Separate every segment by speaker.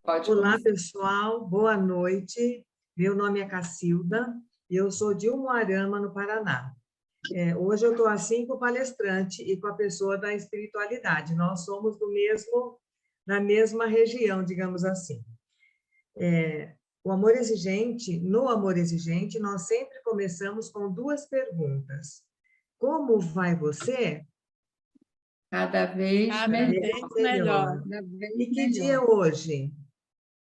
Speaker 1: Pode
Speaker 2: Olá,
Speaker 1: começar.
Speaker 2: pessoal. Boa noite. Meu nome é Cacilda e eu sou de Umuarama, no Paraná. Hoje eu estou assim com o palestrante e com a pessoa da espiritualidade. Nós somos da mesma região, digamos assim. O amor exigente, no amor exigente, nós sempre começamos com duas perguntas. Como vai você?
Speaker 1: Cada vez
Speaker 3: Cada
Speaker 1: melhor.
Speaker 3: vez melhor.
Speaker 4: Cada vez
Speaker 2: E que dia é
Speaker 4: melhor.
Speaker 2: hoje?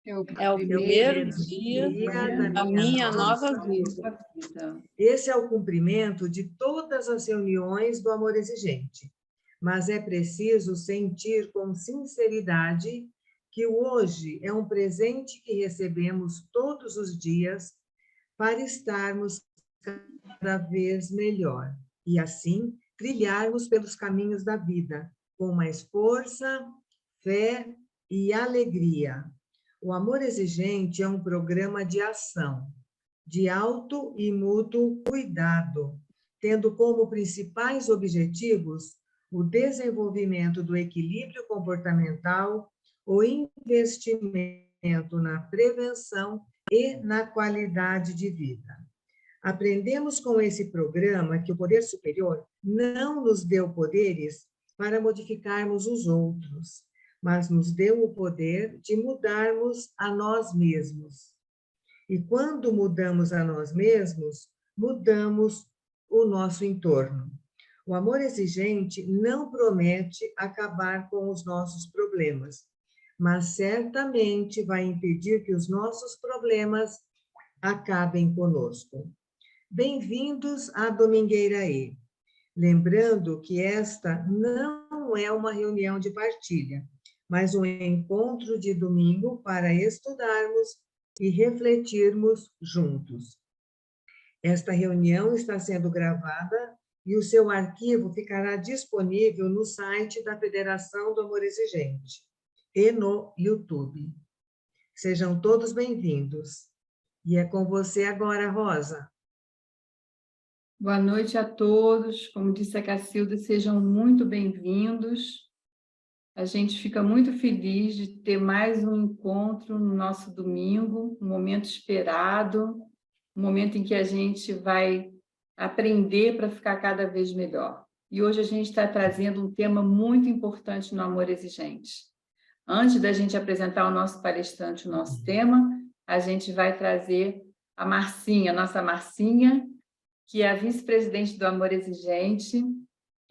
Speaker 4: É o
Speaker 3: É o
Speaker 4: primeiro
Speaker 3: primeiro dia
Speaker 2: da
Speaker 3: da
Speaker 2: minha
Speaker 3: minha
Speaker 2: nova
Speaker 3: nova vida.
Speaker 1: Vida.
Speaker 2: Esse é o cumprimento de todas as reuniões do amor exigente, mas é preciso sentir com sinceridade que o hoje é um presente que recebemos todos os dias para estarmos cada vez melhor e, assim, trilharmos pelos caminhos da vida com mais força, fé e alegria. O amor exigente é um programa de ação de auto e mútuo cuidado, tendo como principais objetivos o desenvolvimento do equilíbrio comportamental, o investimento na prevenção e na qualidade de vida. Aprendemos com esse programa que o poder superior não nos deu poderes para modificarmos os outros, mas nos deu o poder de mudarmos a nós mesmos. E quando mudamos a nós mesmos, mudamos o nosso entorno. O amor exigente não promete acabar com os nossos problemas, mas certamente vai impedir que os nossos problemas acabem conosco. Bem-vindos à Domingueira E. Lembrando que esta não é uma reunião de partilha, mas um encontro de domingo para estudarmos e refletirmos juntos. Esta reunião está sendo gravada e o seu arquivo ficará disponível no site da Federação do Amor Exigente e no YouTube. Sejam todos bem-vindos. E é com você agora, Rosa.
Speaker 1: Boa noite a todos. Como disse a Cacilda, sejam muito bem-vindos. A gente fica muito feliz de ter mais um encontro no nosso domingo, um momento esperado, um momento em que a gente vai aprender para ficar cada vez melhor. E hoje a gente está trazendo um tema muito importante no amor exigente. Antes da gente apresentar o nosso palestrante, o nosso tema, a gente vai trazer a Marcinha, nossa Marcinha, que é a vice-presidente do Amor Exigente.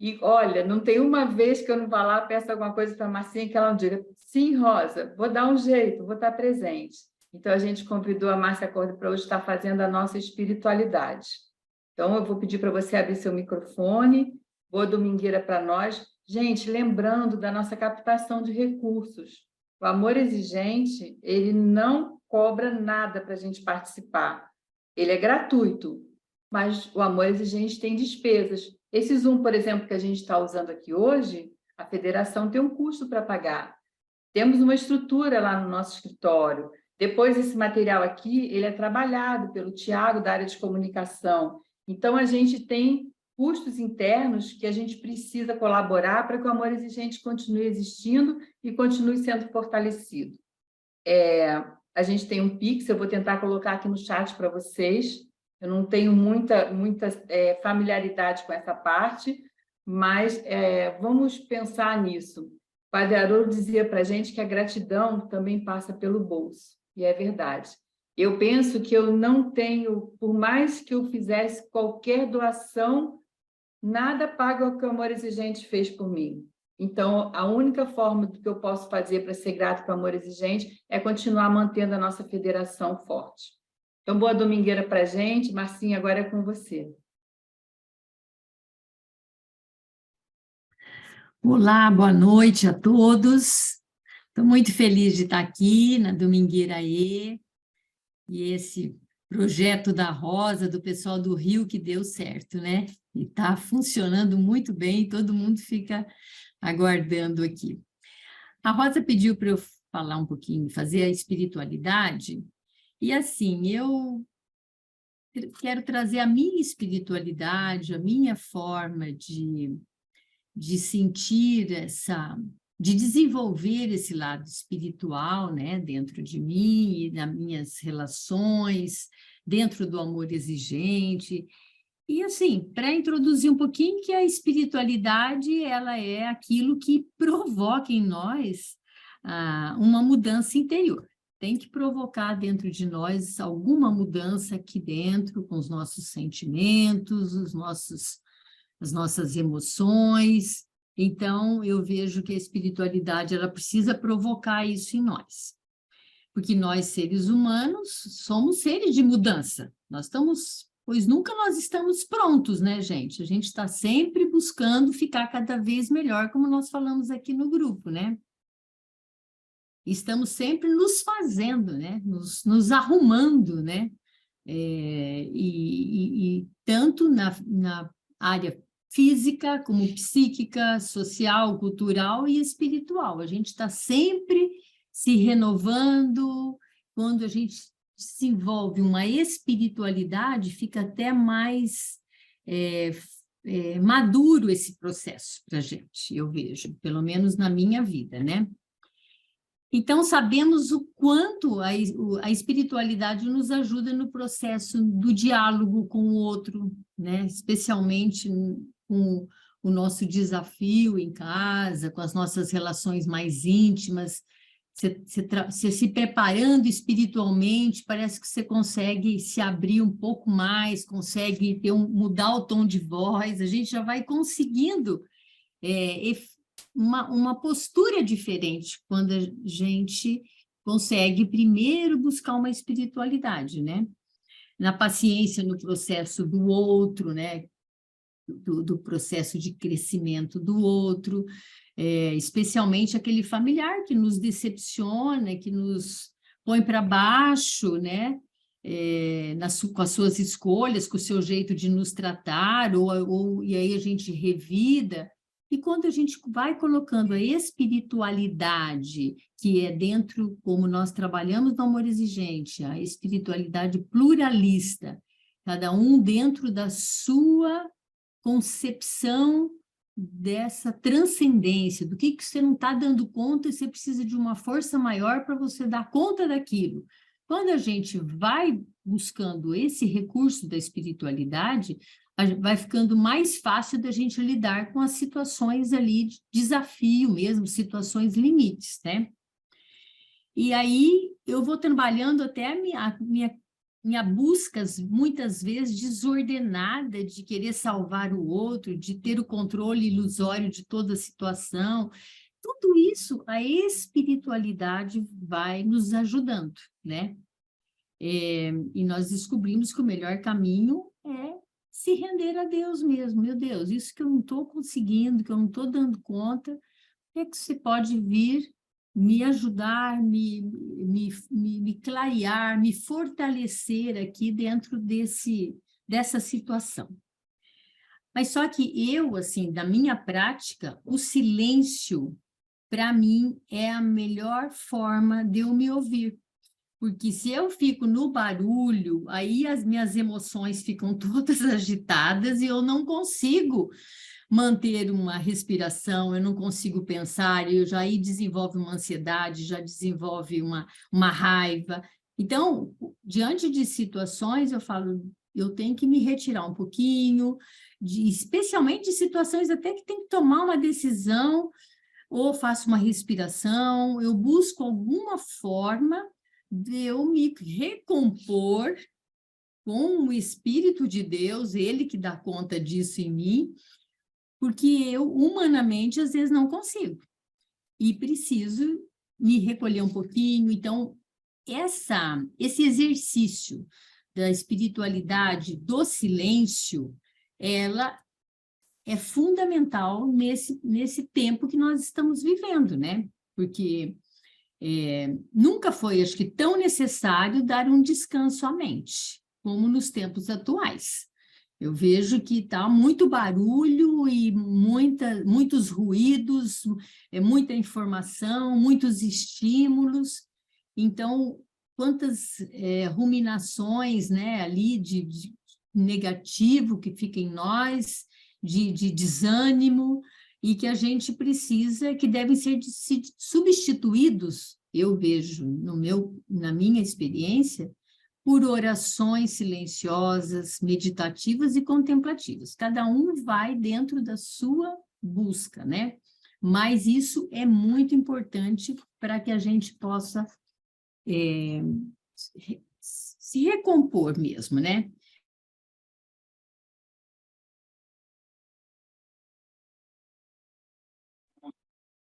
Speaker 1: E, olha, não tem uma vez que eu não vá lá, peço alguma coisa para a Marcinha que ela não diga, sim, Rosa, vou dar um jeito, vou estar presente. Então, a gente convidou a Márcia Corda para hoje estar fazendo a nossa espiritualidade. Então, eu vou pedir para você abrir seu microfone, boa domingueira para nós. Gente, lembrando da nossa captação de recursos. O Amor Exigente, ele não cobra nada para a gente participar. Ele é gratuito, mas o Amor Exigente tem despesas. Esse Zoom, por exemplo, que a gente está usando aqui hoje, a federação tem um custo para pagar. Temos uma estrutura lá no nosso escritório. Depois, esse material aqui, ele é trabalhado pelo Tiago, da área de comunicação. Então, a gente tem custos internos que a gente precisa colaborar para que o Amor Exigente continue existindo e continue sendo fortalecido. A gente tem um Pix, eu vou tentar colocar aqui no chat para vocês. Eu não tenho muita familiaridade com essa parte, mas vamos pensar nisso. O Padre Haroldo dizia para a gente que a gratidão também passa pelo bolso, e é verdade. Eu penso que eu não tenho, por mais que eu fizesse qualquer doação, nada paga o que o Amor Exigente fez por mim. Então, a única forma que eu posso fazer para ser grato para o Amor Exigente é continuar mantendo a nossa federação forte. Então, boa domingueira para a gente. Marcinha, agora é com você.
Speaker 3: Olá, boa noite a todos. Estou muito feliz de estar aqui na Domingueira E esse projeto da Rosa, do pessoal do Rio, que deu certo, né? E está funcionando muito bem, todo mundo fica aguardando aqui. A Rosa pediu para eu falar um pouquinho, fazer a espiritualidade, e assim, eu quero trazer a minha espiritualidade, a minha forma de sentir de desenvolver esse lado espiritual, né, dentro de mim e nas minhas relações, dentro do amor exigente. E assim, para introduzir um pouquinho que a espiritualidade, ela é aquilo que provoca em nós uma mudança interior. Tem que provocar dentro de nós alguma mudança aqui dentro, com os nossos sentimentos, as nossas emoções. Então, eu vejo que a espiritualidade, ela precisa provocar isso em nós. Porque nós, seres humanos, somos seres de mudança. Pois nunca nós estamos prontos, né, gente? A gente está sempre buscando ficar cada vez melhor, como nós falamos aqui no grupo, né? Estamos sempre nos fazendo, né? Nos arrumando, né? E tanto na área física, como psíquica, social, cultural e espiritual. A gente está sempre se renovando. Quando a gente desenvolve uma espiritualidade, fica até mais maduro esse processo para a gente, eu vejo, pelo menos na minha vida, né? Então, sabemos o quanto a espiritualidade nos ajuda no processo do diálogo com o outro, né? Especialmente com o nosso desafio em casa, com as nossas relações mais íntimas. Você se preparando espiritualmente, parece que você consegue se abrir um pouco mais, consegue mudar o tom de voz, a gente já vai conseguindo uma postura diferente quando a gente consegue primeiro buscar uma espiritualidade, né? Na paciência no processo do outro, né? Do processo de crescimento do outro, especialmente aquele familiar que nos decepciona, que nos põe para baixo, né? Com as suas escolhas, com o seu jeito de nos tratar, e aí a gente revida. E quando a gente vai colocando a espiritualidade, que é dentro, como nós trabalhamos no amor exigente, a espiritualidade pluralista, cada um dentro da sua concepção dessa transcendência, do que você não está dando conta e você precisa de uma força maior para você dar conta daquilo. Quando a gente vai buscando esse recurso da espiritualidade, vai ficando mais fácil da gente lidar com as situações ali de desafio mesmo, situações limites, né? E aí eu vou trabalhando até a minha busca, muitas vezes, desordenada de querer salvar o outro, de ter o controle ilusório de toda a situação. Tudo isso, a espiritualidade vai nos ajudando, né? E nós descobrimos que o melhor caminho é se render a Deus mesmo. Meu Deus, isso que eu não estou conseguindo, que eu não estou dando conta, o que é que você pode vir me ajudar, me clarear, me fortalecer aqui dentro dessa situação. Mas só que eu, assim, da minha prática, o silêncio, para mim, é a melhor forma de eu me ouvir. Porque se eu fico no barulho, aí as minhas emoções ficam todas agitadas e eu não consigo manter uma respiração, eu não consigo pensar, eu já aí desenvolve uma ansiedade, já desenvolve uma raiva. Então, diante de situações, eu falo, eu tenho que me retirar um pouquinho, especialmente de situações até que tem que tomar uma decisão, ou faço uma respiração, eu busco alguma forma de eu me recompor com o Espírito de Deus, ele que dá conta disso em mim, porque eu, humanamente, às vezes não consigo. E preciso me recolher um pouquinho. Então, esse exercício da espiritualidade, do silêncio, ela é fundamental nesse tempo que nós estamos vivendo, né? Porque nunca foi, acho que, tão necessário dar um descanso à mente, como nos tempos atuais. Eu vejo que está muito barulho e muitos ruídos, muita informação, muitos estímulos. Então, quantas ruminações, né, ali de negativo que fica em nós, de desânimo. e que a gente precisa, que devem ser substituídos, eu vejo na minha experiência, por orações silenciosas, meditativas e contemplativas. Cada um vai dentro da sua busca, né? Mas isso é muito importante para que a gente possa se recompor mesmo, né?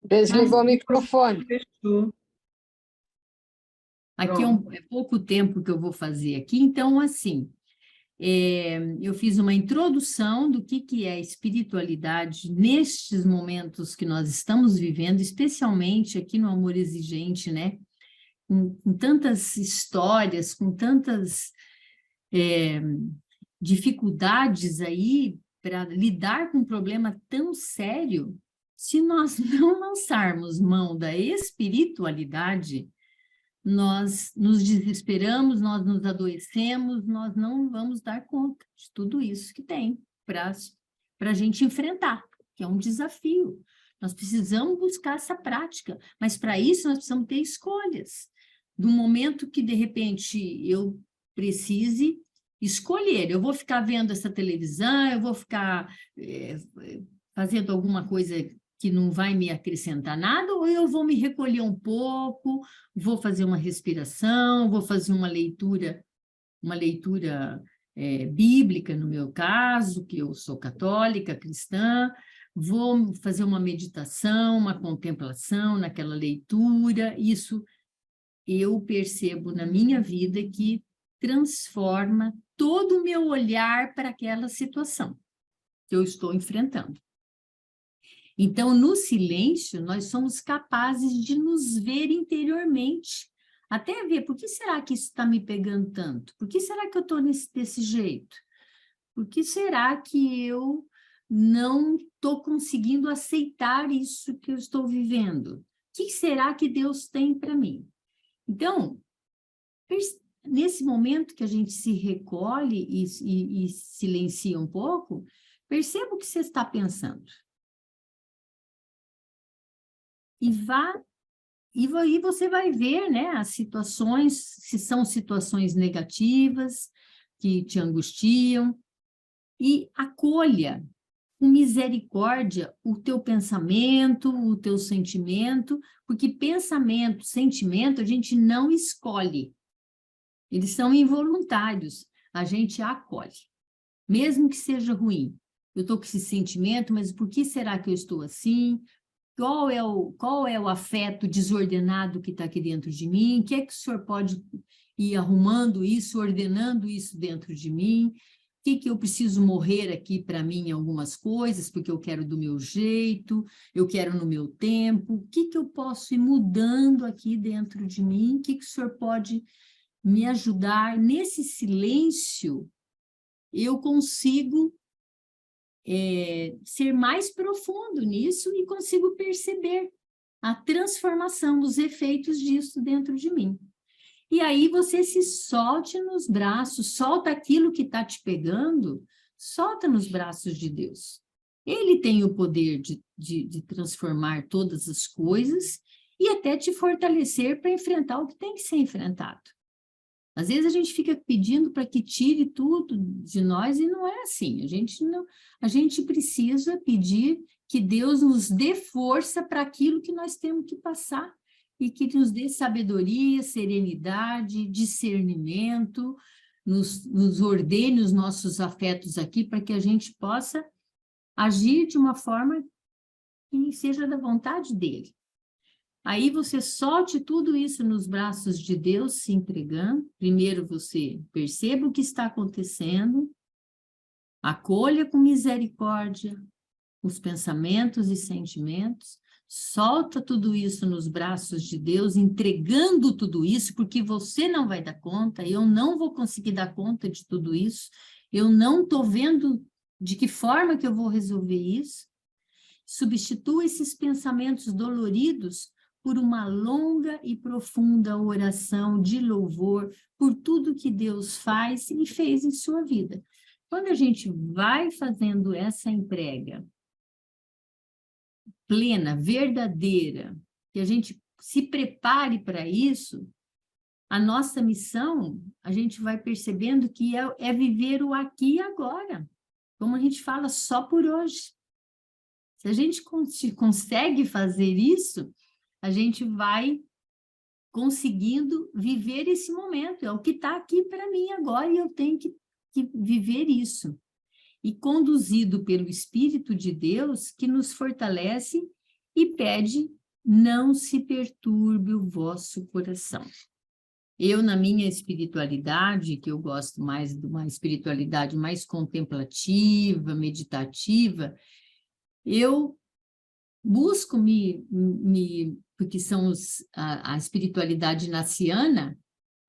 Speaker 4: Desligou o microfone.
Speaker 1: Fechou.
Speaker 3: Aqui é pouco tempo que eu vou fazer aqui, então, assim, eu fiz uma introdução do que é espiritualidade nestes momentos que nós estamos vivendo, especialmente aqui no Amor Exigente, né? Com tantas histórias, com tantas dificuldades aí para lidar com um problema tão sério, se nós não lançarmos mão da espiritualidade, nós nos desesperamos, nós nos adoecemos, nós não vamos dar conta de tudo isso que tem para a gente enfrentar, que é um desafio. Nós precisamos buscar essa prática, mas para isso nós precisamos ter escolhas. Do momento que, de repente, eu precise escolher, eu vou ficar vendo essa televisão, eu vou ficar fazendo alguma coisa que não vai me acrescentar nada, ou eu vou me recolher um pouco, vou fazer uma respiração, vou fazer uma leitura bíblica, no meu caso, que eu sou católica, cristã, vou fazer uma meditação, uma contemplação naquela leitura. Isso eu percebo na minha vida que transforma todo o meu olhar para aquela situação que eu estou enfrentando. Então, no silêncio, nós somos capazes de nos ver interiormente, até ver por que será que isso está me pegando tanto? Por que será que eu estou desse jeito? Por que será que eu não estou conseguindo aceitar isso que eu estou vivendo? O que será que Deus tem para mim? Então, nesse momento que a gente se recolhe e silencia um pouco, perceba o que você está pensando. E você vai ver, né, as situações, se são situações negativas, que te angustiam, e acolha com misericórdia o teu pensamento, o teu sentimento, porque pensamento, sentimento, a gente não escolhe. Eles são involuntários, a gente acolhe, mesmo que seja ruim. Eu estou com esse sentimento, mas por que será que eu estou assim? Qual é o afeto desordenado que está aqui dentro de mim? O que é que o senhor pode ir arrumando isso, ordenando isso dentro de mim? O que eu preciso morrer aqui para mim em algumas coisas, porque eu quero do meu jeito, eu quero no meu tempo? O que eu posso ir mudando aqui dentro de mim? O que o senhor pode me ajudar? Nesse silêncio, eu consigo ser mais profundo nisso e consigo perceber a transformação, os efeitos disso dentro de mim. E aí você se solte nos braços, solta aquilo que está te pegando, solta nos braços de Deus. Ele tem o poder de transformar todas as coisas e até te fortalecer para enfrentar o que tem que ser enfrentado. Às vezes a gente fica pedindo para que tire tudo de nós e não é assim. A gente precisa pedir que Deus nos dê força para aquilo que nós temos que passar e que nos dê sabedoria, serenidade, discernimento, nos ordene os nossos afetos aqui para que a gente possa agir de uma forma que seja da vontade dele. Aí você solte tudo isso nos braços de Deus, se entregando. Primeiro você perceba o que está acontecendo, acolha com misericórdia os pensamentos e sentimentos, solta tudo isso nos braços de Deus, entregando tudo isso, porque você não vai dar conta, eu não vou conseguir dar conta de tudo isso, eu não estou vendo de que forma que eu vou resolver isso. Substitua esses pensamentos doloridos por uma longa e profunda oração de louvor por tudo que Deus faz e fez em sua vida. Quando a gente vai fazendo essa entrega plena, verdadeira, que a gente se prepare para isso, a nossa missão, a gente vai percebendo que é viver o aqui e agora, como a gente fala, só por hoje. Se a gente consegue fazer isso, a gente vai conseguindo viver esse momento, é o que está aqui para mim agora e eu tenho que viver isso. E conduzido pelo Espírito de Deus, que nos fortalece e pede, não se perturbe o vosso coração. Eu, na minha espiritualidade, que eu gosto mais de uma espiritualidade mais contemplativa, meditativa, eu busco porque são a espiritualidade inaciana.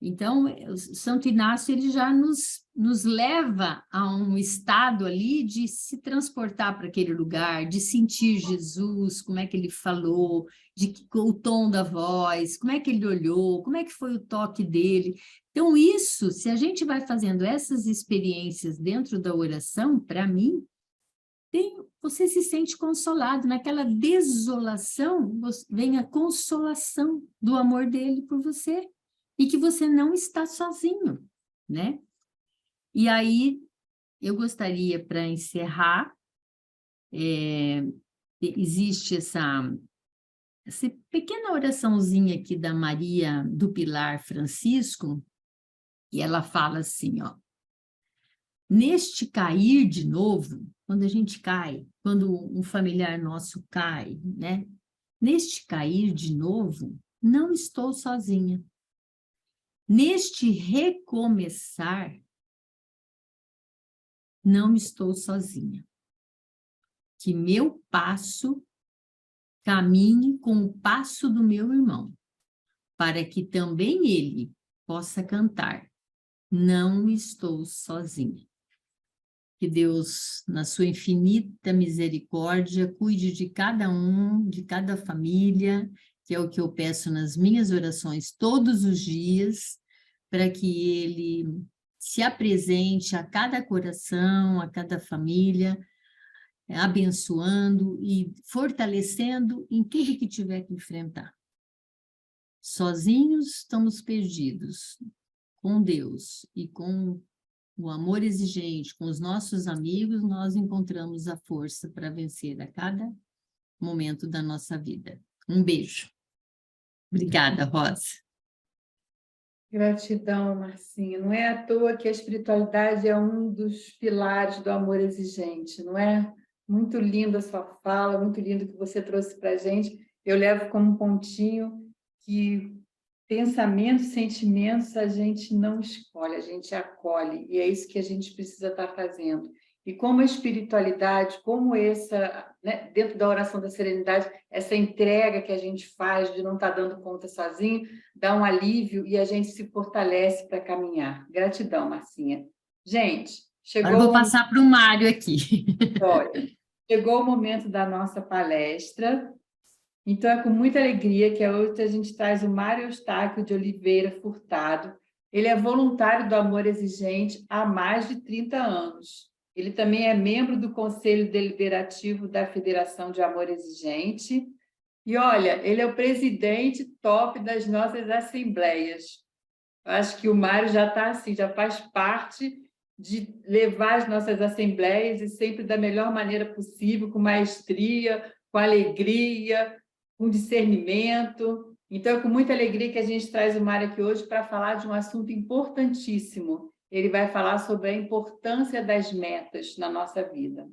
Speaker 3: Então, o Santo Inácio ele já nos leva a um estado ali de se transportar para aquele lugar, de sentir Jesus, como é que ele falou, o tom da voz, como é que ele olhou, como é que foi o toque dele. Então, isso, se a gente vai fazendo essas experiências dentro da oração, para mim, você se sente consolado. Naquela desolação, vem a consolação do amor dele por você. E que você não está sozinho, né? E aí, eu gostaria, para encerrar, existe essa pequena oraçãozinha aqui da Maria do Pilar Francisco, e ela fala assim, ó, neste cair de novo, quando a gente cai, quando um familiar nosso cai, né? Neste cair de novo, não estou sozinha. Neste recomeçar, não estou sozinha. Que meu passo caminhe com o passo do meu irmão, para que também ele possa cantar. Não estou sozinha. Que Deus, na sua infinita misericórdia, cuide de cada um, de cada família, que é o que eu peço nas minhas orações todos os dias, para que Ele se apresente a cada coração, a cada família, abençoando e fortalecendo em tudo que tiver que enfrentar. Sozinhos estamos perdidos, com Deus e com o amor exigente, com os nossos amigos, nós encontramos a força para vencer a cada momento da nossa vida. Um beijo. Obrigada, Rosa.
Speaker 1: Gratidão, Marcinha. Não é à toa que a espiritualidade é um dos pilares do amor exigente, não é? Muito linda a sua fala, muito lindo o que você trouxe para a gente. Eu levo como um pontinho que pensamentos, sentimentos a gente não escolhe, a gente acolhe, e é isso que a gente precisa estar fazendo. E como a espiritualidade, como essa, né, dentro da oração da serenidade, essa entrega que a gente faz de não estar dando conta sozinho, dá um alívio e a gente se fortalece para caminhar. Gratidão, Marcinha. Gente, chegou...
Speaker 3: Agora vou passar para o Mário aqui.
Speaker 1: Olha, chegou o momento da nossa palestra. Então, é com muita alegria que hoje a gente traz o Mário Eustáquio de Oliveira Furtado. Ele é voluntário do Amor Exigente há mais de 30 anos. Ele também é membro do Conselho Deliberativo da Federação de Amor Exigente. E, olha, ele é o presidente top das nossas assembleias. Eu acho que o Mário já está assim, já faz parte de levar as nossas assembleias e sempre da melhor maneira possível, com maestria, com alegria, com discernimento. Então, é com muita alegria que a gente traz o Mário aqui hoje para falar de um assunto importantíssimo. Ele vai falar sobre a importância das metas na nossa vida.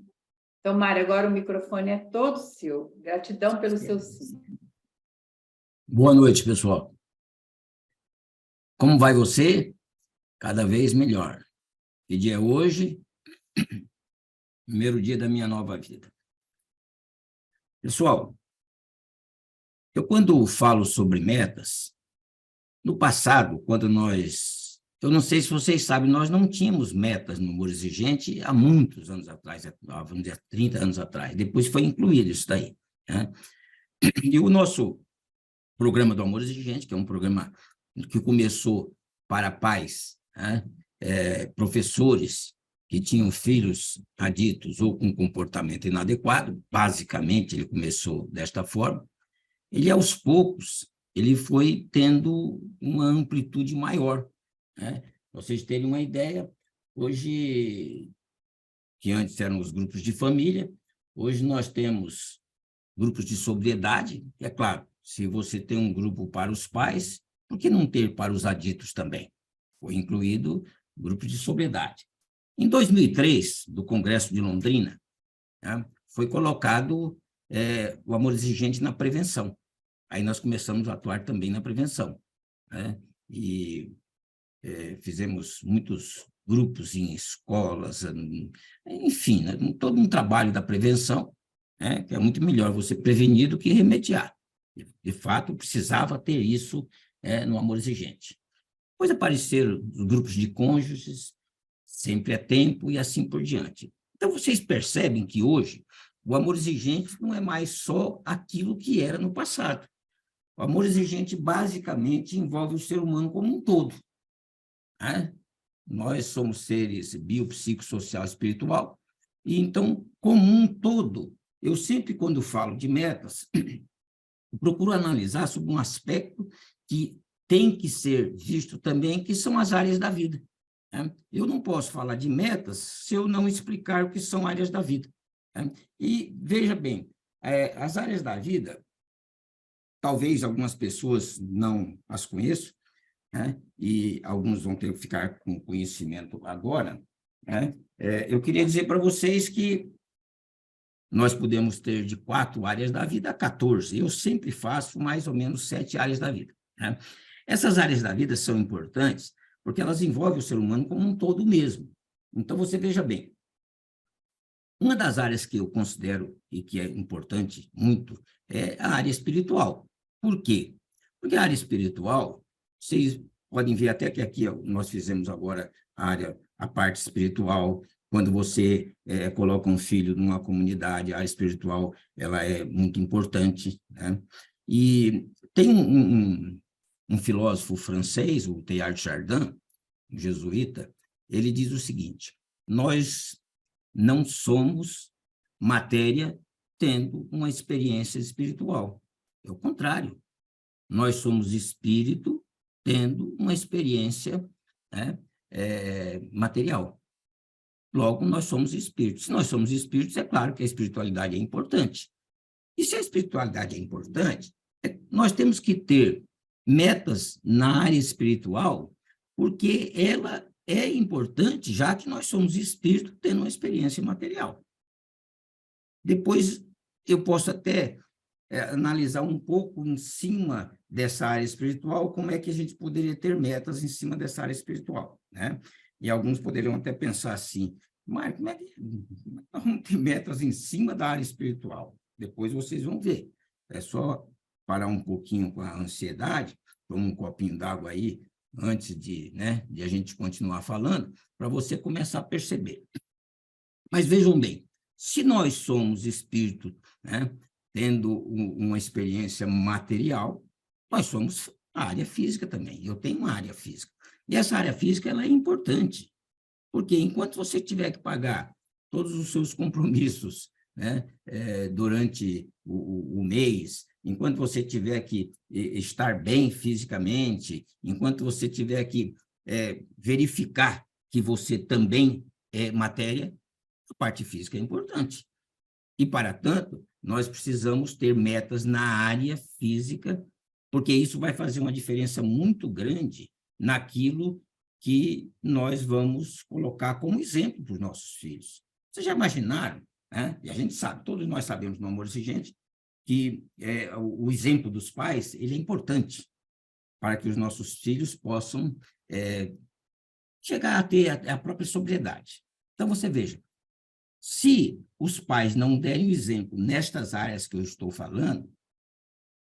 Speaker 1: Então, Mário, agora o microfone é todo seu. Gratidão pelo seu sim.
Speaker 5: Boa noite, pessoal. Como vai você? Cada vez melhor. Que dia é hoje? Primeiro dia da minha nova vida. Pessoal, eu quando falo sobre metas, no passado, quando eu não sei se vocês sabem, nós não tínhamos metas no Amor Exigente há muitos anos atrás, vamos dizer, 30 anos atrás. Depois foi incluído isso daí, né? E o nosso programa do Amor Exigente, que é um programa que começou para pais, né? Professores que tinham filhos aditos ou com comportamento inadequado, basicamente ele começou desta forma, ele aos poucos, ele foi tendo uma amplitude maior, né? Para vocês terem uma ideia, hoje, que antes eram os grupos de família, hoje nós temos grupos de sobriedade, é claro, se você tem um grupo para os pais, por que não ter para os aditos também? Foi incluído grupo de sobriedade. Em 2003, do Congresso de Londrina, né, foi colocado o amor exigente na prevenção. Aí nós começamos a atuar também na prevenção, né? E fizemos muitos grupos em escolas, enfim, né? Todo um trabalho da prevenção, né? Que é muito melhor você prevenir do que remediar. De fato, precisava ter isso no amor exigente. Depois apareceram os grupos de cônjuges, sempre é tempo e assim por diante. Então, vocês percebem que hoje o amor exigente não é mais só aquilo que era no passado. O amor exigente, basicamente, envolve o ser humano como um todo, né? Nós somos seres biopsicossocial espiritual, e então, como um todo, eu sempre, quando falo de metas, procuro analisar sobre um aspecto que tem que ser visto também, que são as áreas da vida, né? Eu não posso falar de metas se eu não explicar o que são áreas da vida, né? E, veja bem, as áreas da vida, talvez algumas pessoas não as conheçam, né? E alguns vão ter que ficar com conhecimento agora, né? Eu queria dizer para vocês que nós podemos ter de 4 áreas da vida a 14. Eu sempre faço mais ou menos 7 áreas da vida, né? Essas áreas da vida são importantes porque elas envolvem o ser humano como um todo mesmo. Então, você veja bem, uma das áreas que eu considero e que é importante muito é a área espiritual. Por quê? Porque a área espiritual, vocês podem ver até que aqui nós fizemos agora a parte espiritual. Quando você coloca um filho numa comunidade, a área espiritual ela é muito importante, né? E tem um filósofo francês, o Teilhard de Chardin, um jesuíta, ele diz o seguinte: nós não somos matéria tendo uma experiência espiritual. É o contrário. Nós somos espírito tendo uma experiência, né, material. Logo, nós somos espíritos. Se nós somos espíritos, é claro que a espiritualidade é importante. E se a espiritualidade é importante, nós temos que ter metas na área espiritual, porque ela é importante, já que nós somos espírito tendo uma experiência material. Depois, eu posso até analisar um pouco em cima dessa área espiritual, como é que a gente poderia ter metas em cima dessa área espiritual, né? E alguns poderiam até pensar assim: Marco, como é que nós vamos ter metas em cima da área espiritual? Depois vocês vão ver. É só parar um pouquinho com a ansiedade, tomar um copinho d'água aí, antes de a gente continuar falando, para você começar a perceber. Mas vejam bem, se nós somos espírito, né, tendo uma experiência material, nós somos a área física também. Eu tenho uma área física. E essa área física ela é importante, porque enquanto você tiver que pagar todos os seus compromissos, né, durante o mês, enquanto você tiver que estar bem fisicamente, enquanto você tiver que verificar que você também é matéria, a parte física é importante. E, para tanto, nós precisamos ter metas na área física, porque isso vai fazer uma diferença muito grande naquilo que nós vamos colocar como exemplo para os nossos filhos. Vocês já imaginaram, né? E a gente sabe, todos nós sabemos no amor exigente, que o exemplo dos pais ele é importante para que os nossos filhos possam chegar a ter a própria sobriedade. Então, você veja, se os pais não derem o exemplo nestas áreas que eu estou falando,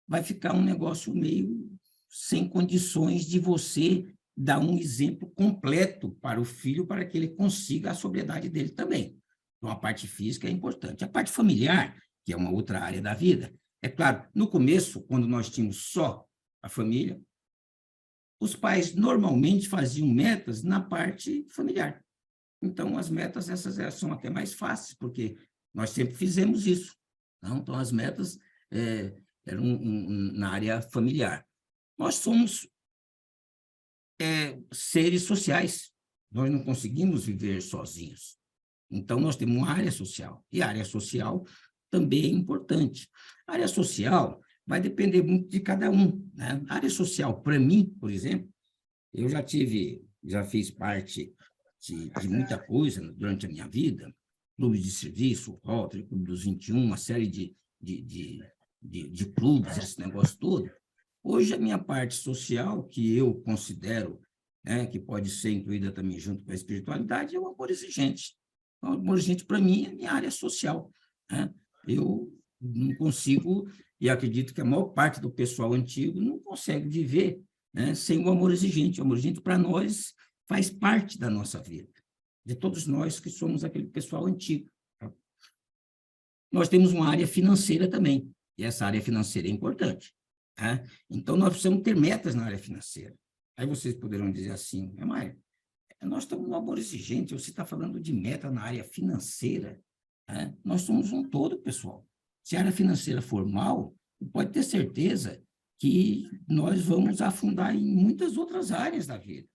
Speaker 5: vai ficar um negócio meio sem condições de você dar um exemplo completo para o filho, para que ele consiga a sobriedade dele também. Então, a parte física é importante. A parte familiar, que é uma outra área da vida, é claro, no começo, quando nós tínhamos só a família, os pais normalmente faziam metas na parte familiar. Então, as metas, essas são até mais fáceis, porque nós sempre fizemos isso. Não? Então, as metas eram na área familiar. Nós somos seres sociais, nós não conseguimos viver sozinhos. Então, nós temos uma área social, e a área social também é importante. A área social vai depender muito de cada um, né? A área social, para mim, por exemplo, eu já fiz parte de muita coisa durante a minha vida, clube de serviço, Rotary, Clube dos 21, uma série de clubes, esse negócio todo. Hoje, a minha parte social, que eu considero, né, que pode ser incluída também junto com a espiritualidade, é o amor exigente. O amor exigente, para mim, é a minha área social, né? Eu não consigo, e acredito que a maior parte do pessoal antigo não consegue viver, né, sem o amor exigente. O amor exigente, para nós, faz parte da nossa vida, de todos nós que somos aquele pessoal antigo. Tá? Nós temos uma área financeira também, e essa área financeira é importante. Tá? Então, nós precisamos ter metas na área financeira. Aí vocês poderão dizer assim, Maia, nós estamos no amor exigente, você está falando de meta na área financeira. Tá? Nós somos um todo, pessoal. Se a área financeira for mal, pode ter certeza que nós vamos afundar em muitas outras áreas da vida.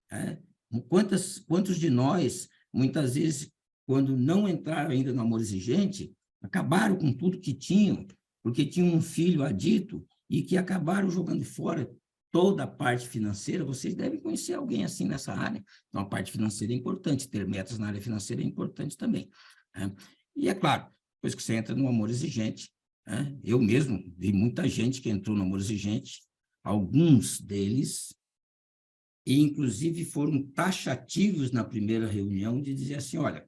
Speaker 5: Tá? Quantos de nós, muitas vezes, quando não entraram ainda no amor exigente, acabaram com tudo que tinham, porque tinham um filho adito e que acabaram jogando fora toda a parte financeira. Vocês devem conhecer alguém assim nessa área. Então, a parte financeira é importante, ter metas na área financeira é importante também. Né? E, é claro, depois que você entra no amor exigente, né? Eu mesmo vi muita gente que entrou no amor exigente, alguns deles, e inclusive foram taxativos na primeira reunião de dizer assim, olha,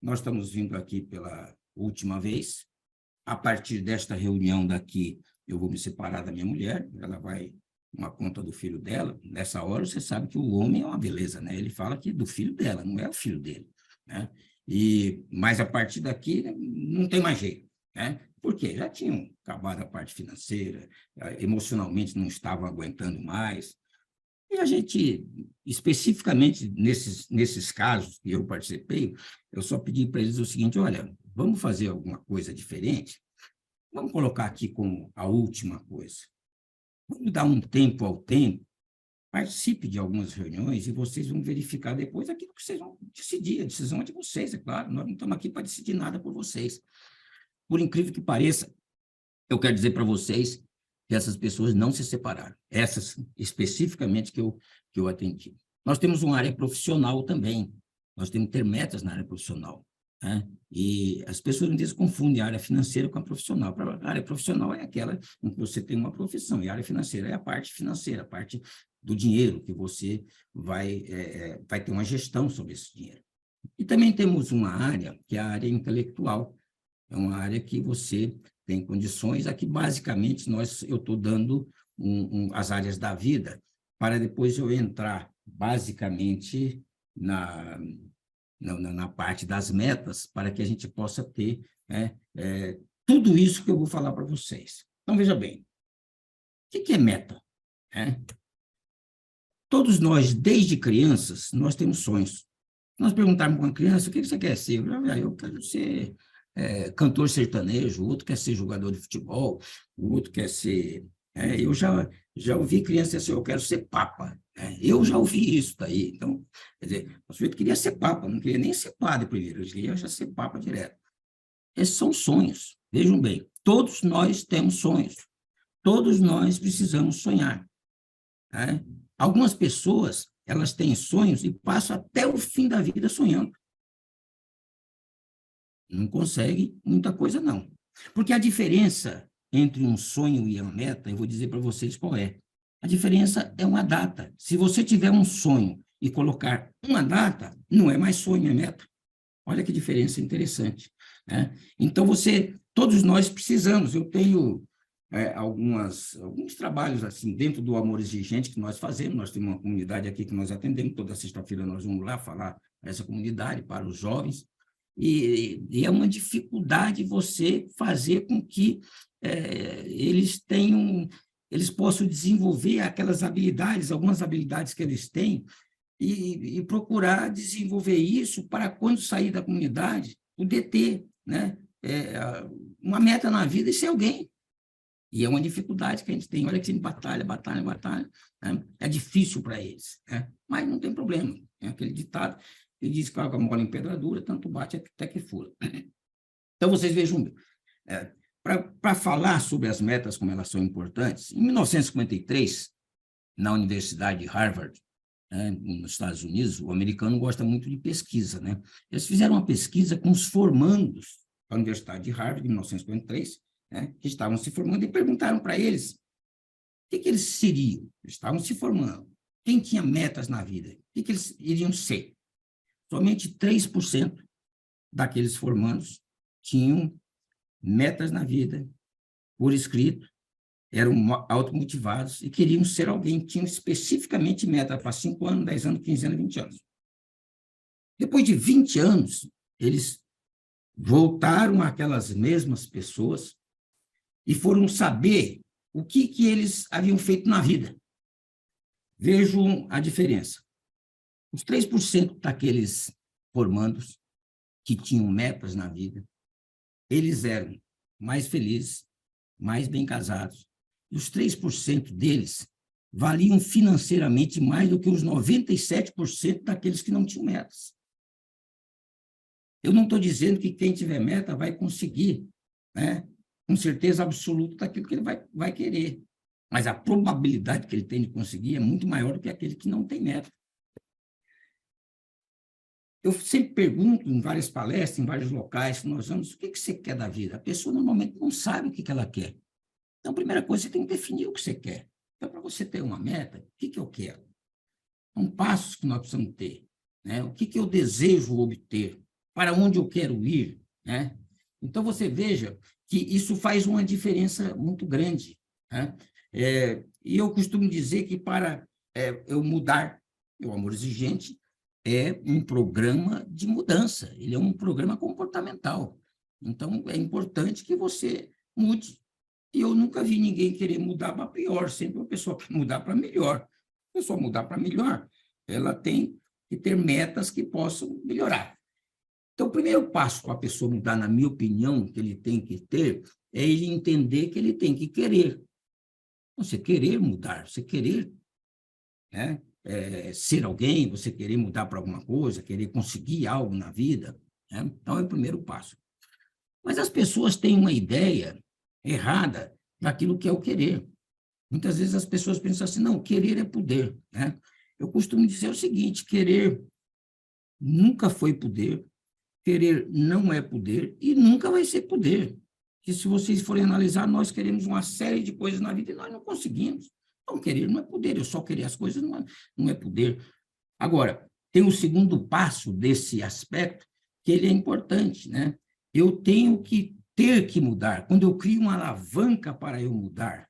Speaker 5: nós estamos vindo aqui pela última vez, a partir desta reunião daqui, eu vou me separar da minha mulher, ela vai uma conta do filho dela. Nessa hora, você sabe que o homem é uma beleza, né? Ele fala que do filho dela, não é o filho dele, né? Mas a partir daqui, não tem mais jeito, né? Por quê? Já tinham acabado a parte financeira, emocionalmente não estavam aguentando mais. E a gente, especificamente nesses casos que eu participei, eu só pedi para eles o seguinte, olha, vamos fazer alguma coisa diferente? Vamos colocar aqui como a última coisa. Vamos dar um tempo ao tempo, participe de algumas reuniões e vocês vão verificar depois aquilo que vocês vão decidir. A decisão é de vocês, é claro. Nós não estamos aqui para decidir nada por vocês. Por incrível que pareça, eu quero dizer para vocês que essas pessoas não se separaram. Essas, especificamente, que eu atendi. Nós temos uma área profissional também. Nós temos que ter metas na área profissional. Né? E as pessoas, às vezes, confundem a área financeira com a profissional. A área profissional é aquela em que você tem uma profissão, e a área financeira é a parte financeira, a parte do dinheiro, que você vai ter uma gestão sobre esse dinheiro. E também temos uma área, que é a área intelectual. É uma área que você tem condições, aqui basicamente eu estou dando as áreas da vida, para depois eu entrar basicamente na parte das metas, para que a gente possa ter tudo isso que eu vou falar para vocês. Então, veja bem, o que é meta? Todos nós, desde crianças, nós temos sonhos. Nós perguntarmos para uma criança, o que você quer ser? Eu quero ser cantor sertanejo, o outro quer ser jogador de futebol, o outro quer ser... eu já ouvi criança dizer assim, eu quero ser papa. Eu já ouvi isso daí. Então, quer dizer, o sujeito queria ser papa, não queria nem ser padre primeiro, ele queria já ser papa direto. Esses são sonhos. Vejam bem, todos nós temos sonhos. Todos nós precisamos sonhar. Algumas pessoas, elas têm sonhos e passam até o fim da vida sonhando. Não consegue muita coisa, não. Porque a diferença entre um sonho e uma meta, eu vou dizer para vocês qual é. A diferença é uma data. Se você tiver um sonho e colocar uma data, não é mais sonho, é meta. Olha que diferença interessante. Então, todos nós precisamos. Eu tenho alguns trabalhos assim dentro do Amor Exigente que nós fazemos. Nós temos uma comunidade aqui que nós atendemos. Toda sexta-feira nós vamos lá falar para essa comunidade, para os jovens. E é uma dificuldade você fazer com que eles possam desenvolver aquelas habilidades, algumas habilidades que eles têm, e procurar desenvolver isso para, quando sair da comunidade, poder ter, né, uma meta na vida e ser alguém. E é uma dificuldade que a gente tem. Olha que a gente batalha, né? É difícil para eles, né? Mas não tem problema. É aquele ditado que diz que água mole em pedra dura, tanto bate até que fura. Então, vocês vejam, para falar sobre as metas, como elas são importantes, em 1953, na Universidade de Harvard, né, nos Estados Unidos, o americano gosta muito de pesquisa, né? Eles fizeram uma pesquisa com os formandos da Universidade de Harvard, em 1953, né, que estavam se formando, e perguntaram para eles o que eles seriam. Eles estavam se formando. Quem tinha metas na vida? O que eles iriam ser? Somente 3% daqueles formandos tinham metas na vida, por escrito, eram automotivados e queriam ser alguém, tinham especificamente meta para 5 anos, 10 anos, 15 anos, 20 anos. Depois de 20 anos, eles voltaram àquelas mesmas pessoas e foram saber o que eles haviam feito na vida. Vejam a diferença. Os 3% daqueles formandos que tinham metas na vida, eles eram mais felizes, mais bem casados. E os 3% deles valiam financeiramente mais do que os 97% daqueles que não tinham metas. Eu não estou dizendo que quem tiver meta vai conseguir, né, com certeza absoluta daquilo que ele vai querer. Mas a probabilidade que ele tem de conseguir é muito maior do que aquele que não tem meta. Eu sempre pergunto em várias palestras, em vários locais que nós vamos, o que você quer da vida? A pessoa normalmente não sabe o que ela quer. Então, a primeira coisa, você tem que definir o que você quer. Então, para você ter uma meta, o que eu quero? São passos que nós precisamos ter, né? O que eu desejo obter? Para onde eu quero ir, né? Então, você veja que isso faz uma diferença muito grande, né? E eu costumo dizer que para eu mudar, o Amor Exigente é um programa de mudança, ele é um programa comportamental. Então, é importante que você mude. E eu nunca vi ninguém querer mudar para pior, sempre uma pessoa quer mudar para melhor. A pessoa mudar para melhor, ela tem que ter metas que possam melhorar. Então, o primeiro passo para a pessoa mudar, na minha opinião, que ele tem que ter, é ele entender que ele tem que querer. Você querer mudar, você querer, né, ser alguém, você querer mudar para alguma coisa, querer conseguir algo na vida, né? Então, é o primeiro passo. Mas as pessoas têm uma ideia errada daquilo que é o querer. Muitas vezes as pessoas pensam assim, não, querer é poder, né? Eu costumo dizer o seguinte, querer nunca foi poder, querer não é poder e nunca vai ser poder. Que se vocês forem analisar, nós queremos uma série de coisas na vida e nós não conseguimos. Então, querer não é poder, eu só querer as coisas não é poder. Agora, tem o segundo passo desse aspecto, que ele é importante, né? Eu tenho que ter que mudar. Quando eu crio uma alavanca para eu mudar,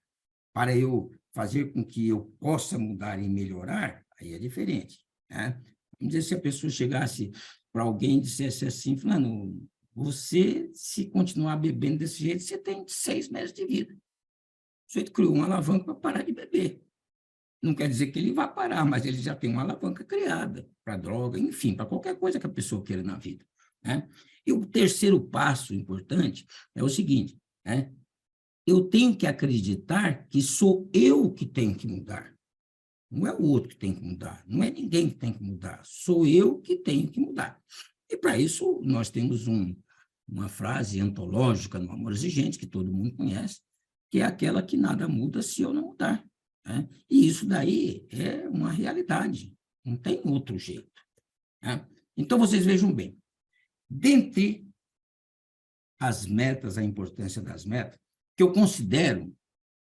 Speaker 5: para eu fazer com que eu possa mudar e melhorar, aí é diferente, né? Vamos dizer, se a pessoa chegasse para alguém e dissesse assim, Fulano, você, se continuar bebendo desse jeito, você tem 6 meses de vida. O sujeito criou uma alavanca para parar de beber. Não quer dizer que ele vai parar, mas ele já tem uma alavanca criada para droga, enfim, para qualquer coisa que a pessoa queira na vida, né? E o terceiro passo importante é o seguinte, né? Eu tenho que acreditar que sou eu que tenho que mudar. Não é o outro que tem que mudar, não é ninguém que tem que mudar, sou eu que tenho que mudar. E, para isso, nós temos uma frase antológica no Amor Exigente, que todo mundo conhece, que é aquela que nada muda se eu não mudar, né? E isso daí é uma realidade, não tem outro jeito, né? Então, vocês vejam bem, dentre as metas, a importância das metas, que eu considero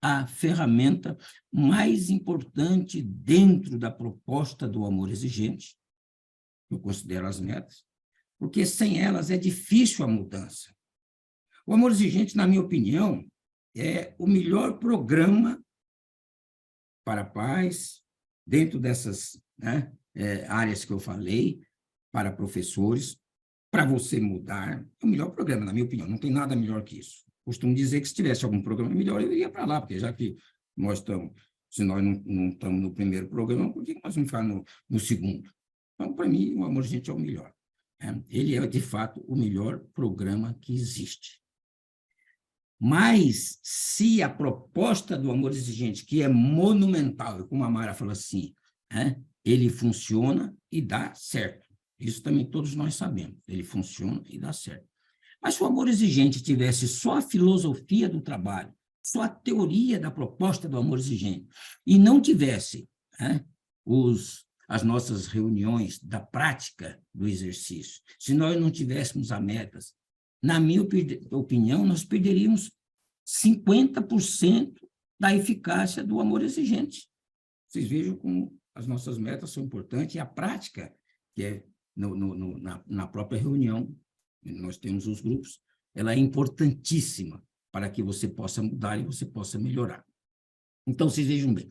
Speaker 5: a ferramenta mais importante dentro da proposta do Amor Exigente, eu considero as metas, porque sem elas é difícil a mudança. O Amor Exigente, na minha opinião, é o melhor programa para pais, dentro dessas, né, áreas que eu falei, para professores, para você mudar, é o melhor programa, na minha opinião, não tem nada melhor que isso. Costumo dizer que se tivesse algum programa melhor, eu iria para lá, porque já que nós estamos Se nós não estamos no primeiro programa, por que nós vamos ficar no segundo? Então, para mim, o Amor Exigente é o melhor. Ele é, de fato, o melhor programa que existe. Mas, se a proposta do Amor Exigente, que é monumental, como a Mara falou assim, ele funciona e dá certo. Isso também todos nós sabemos. Ele funciona e dá certo. Mas se o Amor Exigente tivesse só a filosofia do trabalho, só a teoria da proposta do Amor Exigente, e não tivesse as nossas reuniões da prática do exercício, se nós não tivéssemos as metas, na minha opinião, nós perderíamos 50% da eficácia do Amor Exigente. Vocês vejam como as nossas metas são importantes, e a prática, que é na própria reunião, nós temos os grupos, ela é importantíssima para que você possa mudar e você possa melhorar. Então, vocês vejam bem,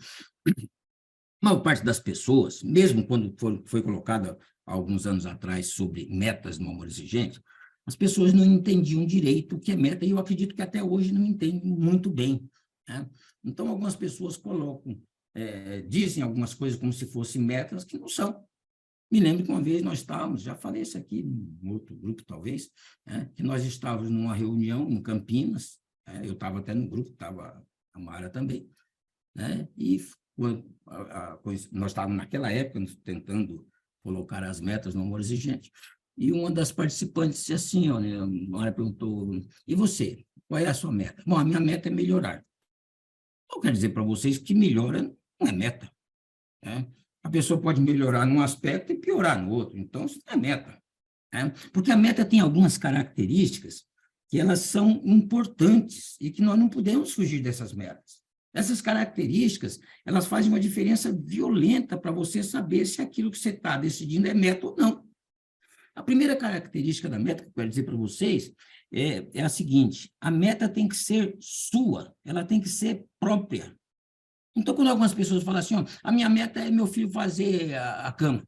Speaker 5: a maior parte das pessoas, mesmo quando foi colocada há alguns anos atrás sobre metas no Amor Exigente, as pessoas não entendiam direito o que é meta, e eu acredito que até hoje não entendem muito bem. Então, algumas pessoas dizem algumas coisas como se fossem metas que não são. Me lembro que uma vez nós estávamos, já falei isso aqui em outro grupo talvez, que nós estávamos numa reunião em Campinas, eu estava até no grupo, estava a Mara também, e nós estávamos naquela época tentando colocar as metas no Amor Exigente, e uma das participantes disse assim, a Mara perguntou, e você, qual é a sua meta? Bom, a minha meta é melhorar. Eu quero dizer para vocês que melhora não é meta. A pessoa pode melhorar num aspecto e piorar no outro, então isso não é meta. Porque a meta tem algumas características que elas são importantes e que nós não podemos fugir dessas metas. Essas características, elas fazem uma diferença violenta para você saber se aquilo que você está decidindo é meta ou não. A primeira característica da meta, que eu quero dizer para vocês, é a seguinte: a meta tem que ser sua, ela tem que ser própria. Então, quando algumas pessoas falam assim, a minha meta é meu filho fazer a cama.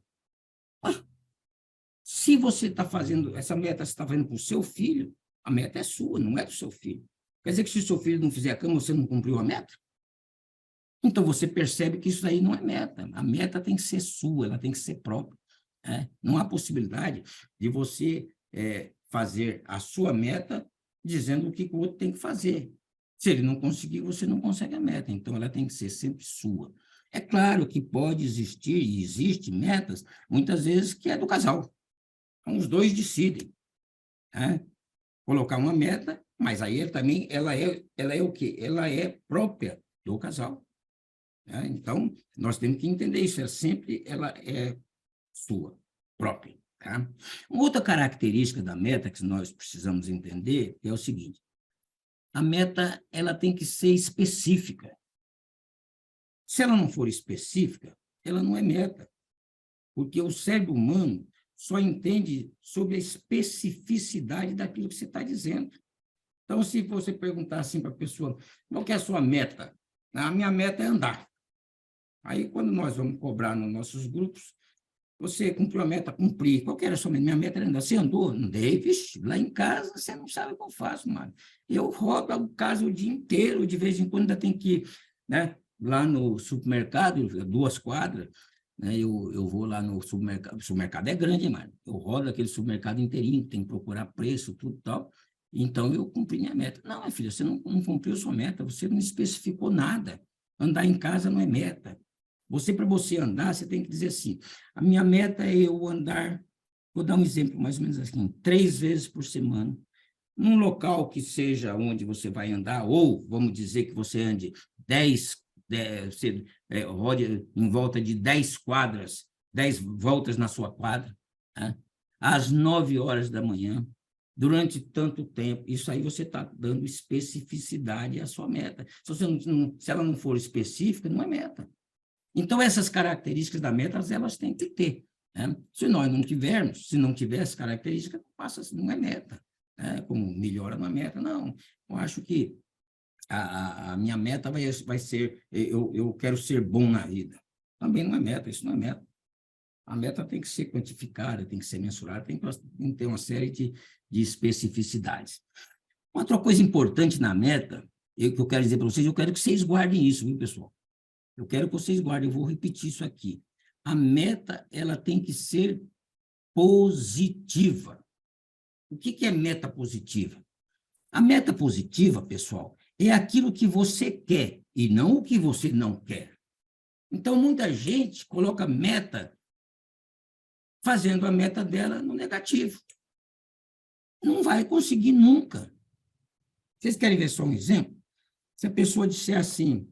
Speaker 5: Se você está fazendo, essa meta você está fazendo para o seu filho, a meta é sua, não é do seu filho. Quer dizer que se o seu filho não fizer a cama, você não cumpriu a meta? Então, você percebe que isso aí não é meta. A meta tem que ser sua, ela tem que ser própria. Não há possibilidade de você fazer a sua meta dizendo o que o outro tem que fazer. Se ele não conseguir, você não consegue a meta. Então, ela tem que ser sempre sua. É claro que pode existir, e existe metas, muitas vezes, que é do casal. Então, os dois decidem colocar uma meta, mas aí ela é o quê? Ela é própria do casal. Então, nós temos que entender isso. Ela é sua, própria. Uma outra característica da meta que nós precisamos entender é o seguinte: a meta ela tem que ser específica. Se ela não for específica, ela não é meta, porque o cérebro humano só entende sobre a especificidade daquilo que você está dizendo. Então, se você perguntar assim para a pessoa, qual que é a sua meta? A minha meta é andar. Aí, quando nós vamos cobrar nos nossos grupos, você cumpriu a meta? Cumpri. Qual que era a sua meta? Minha meta era andar. Você andou? Andei. Vixe, lá em casa você não sabe o que eu faço, mano. Eu rodo a casa o dia inteiro, de vez em quando ainda tem que ir, lá no supermercado, 2 quadras, eu vou lá no supermercado, o supermercado é grande, mano. Eu rodo aquele supermercado inteirinho, tem que procurar preço, tudo e tal. Então, eu cumpri minha meta. Não, minha filha, você não cumpriu sua meta, você não especificou nada. Andar em casa não é meta. Para você andar, você tem que dizer assim, a minha meta é eu andar, vou dar um exemplo mais ou menos assim, 3 vezes por semana, num local que seja onde você vai andar, ou vamos dizer que você ande 10, você rode em volta de 10 quadras, 10 voltas na sua quadra, às 9 horas da manhã, durante tanto tempo. Isso aí você está dando especificidade à sua meta. Se ela não for específica, não é meta. Então, essas características da meta, elas têm que ter. Se nós não tivermos, se não tiver essa característica, não é meta. Como melhora na meta, não. Eu acho que a minha meta vai ser, eu quero ser bom na vida. Também não é meta, isso não é meta. A meta tem que ser quantificada, tem que ser mensurada, tem que ter uma série de especificidades. Outra coisa importante na meta, que eu quero dizer para vocês, eu quero que vocês guardem isso, viu, pessoal? Eu quero que vocês guardem, eu vou repetir isso aqui. A meta, ela tem que ser positiva. O que é meta positiva? A meta positiva, pessoal, é aquilo que você quer e não o que você não quer. Então, muita gente coloca meta fazendo a meta dela no negativo. Não vai conseguir nunca. Vocês querem ver só um exemplo? Se a pessoa disser assim,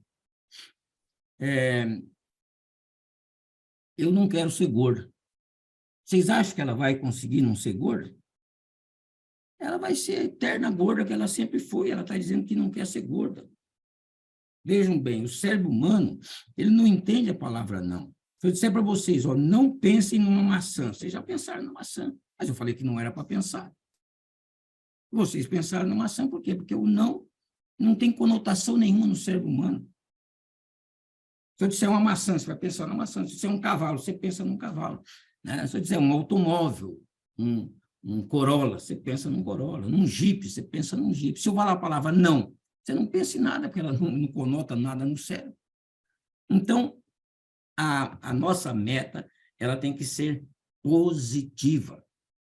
Speaker 5: eu não quero ser gorda. Vocês acham que ela vai conseguir não ser gorda? Ela vai ser a eterna gorda que ela sempre foi. Ela está dizendo que não quer ser gorda. Vejam bem, o cérebro humano, ele não entende a palavra não. Se eu disser para vocês, ó, não pensem numa maçã, vocês já pensaram na maçã, mas eu falei que não era para pensar. Vocês pensaram na maçã, por quê? Porque o não tem conotação nenhuma no cérebro humano. Se eu disser uma maçã, você vai pensar na maçã. Se eu disser um cavalo, você pensa num cavalo. Né? Se eu disser um automóvel, um Corolla, você pensa num Corolla. Num Jeep, você pensa num Jeep. Se eu falar a palavra não, você não pensa em nada, porque ela não conota nada no cérebro. Então, a nossa meta, ela tem que ser positiva.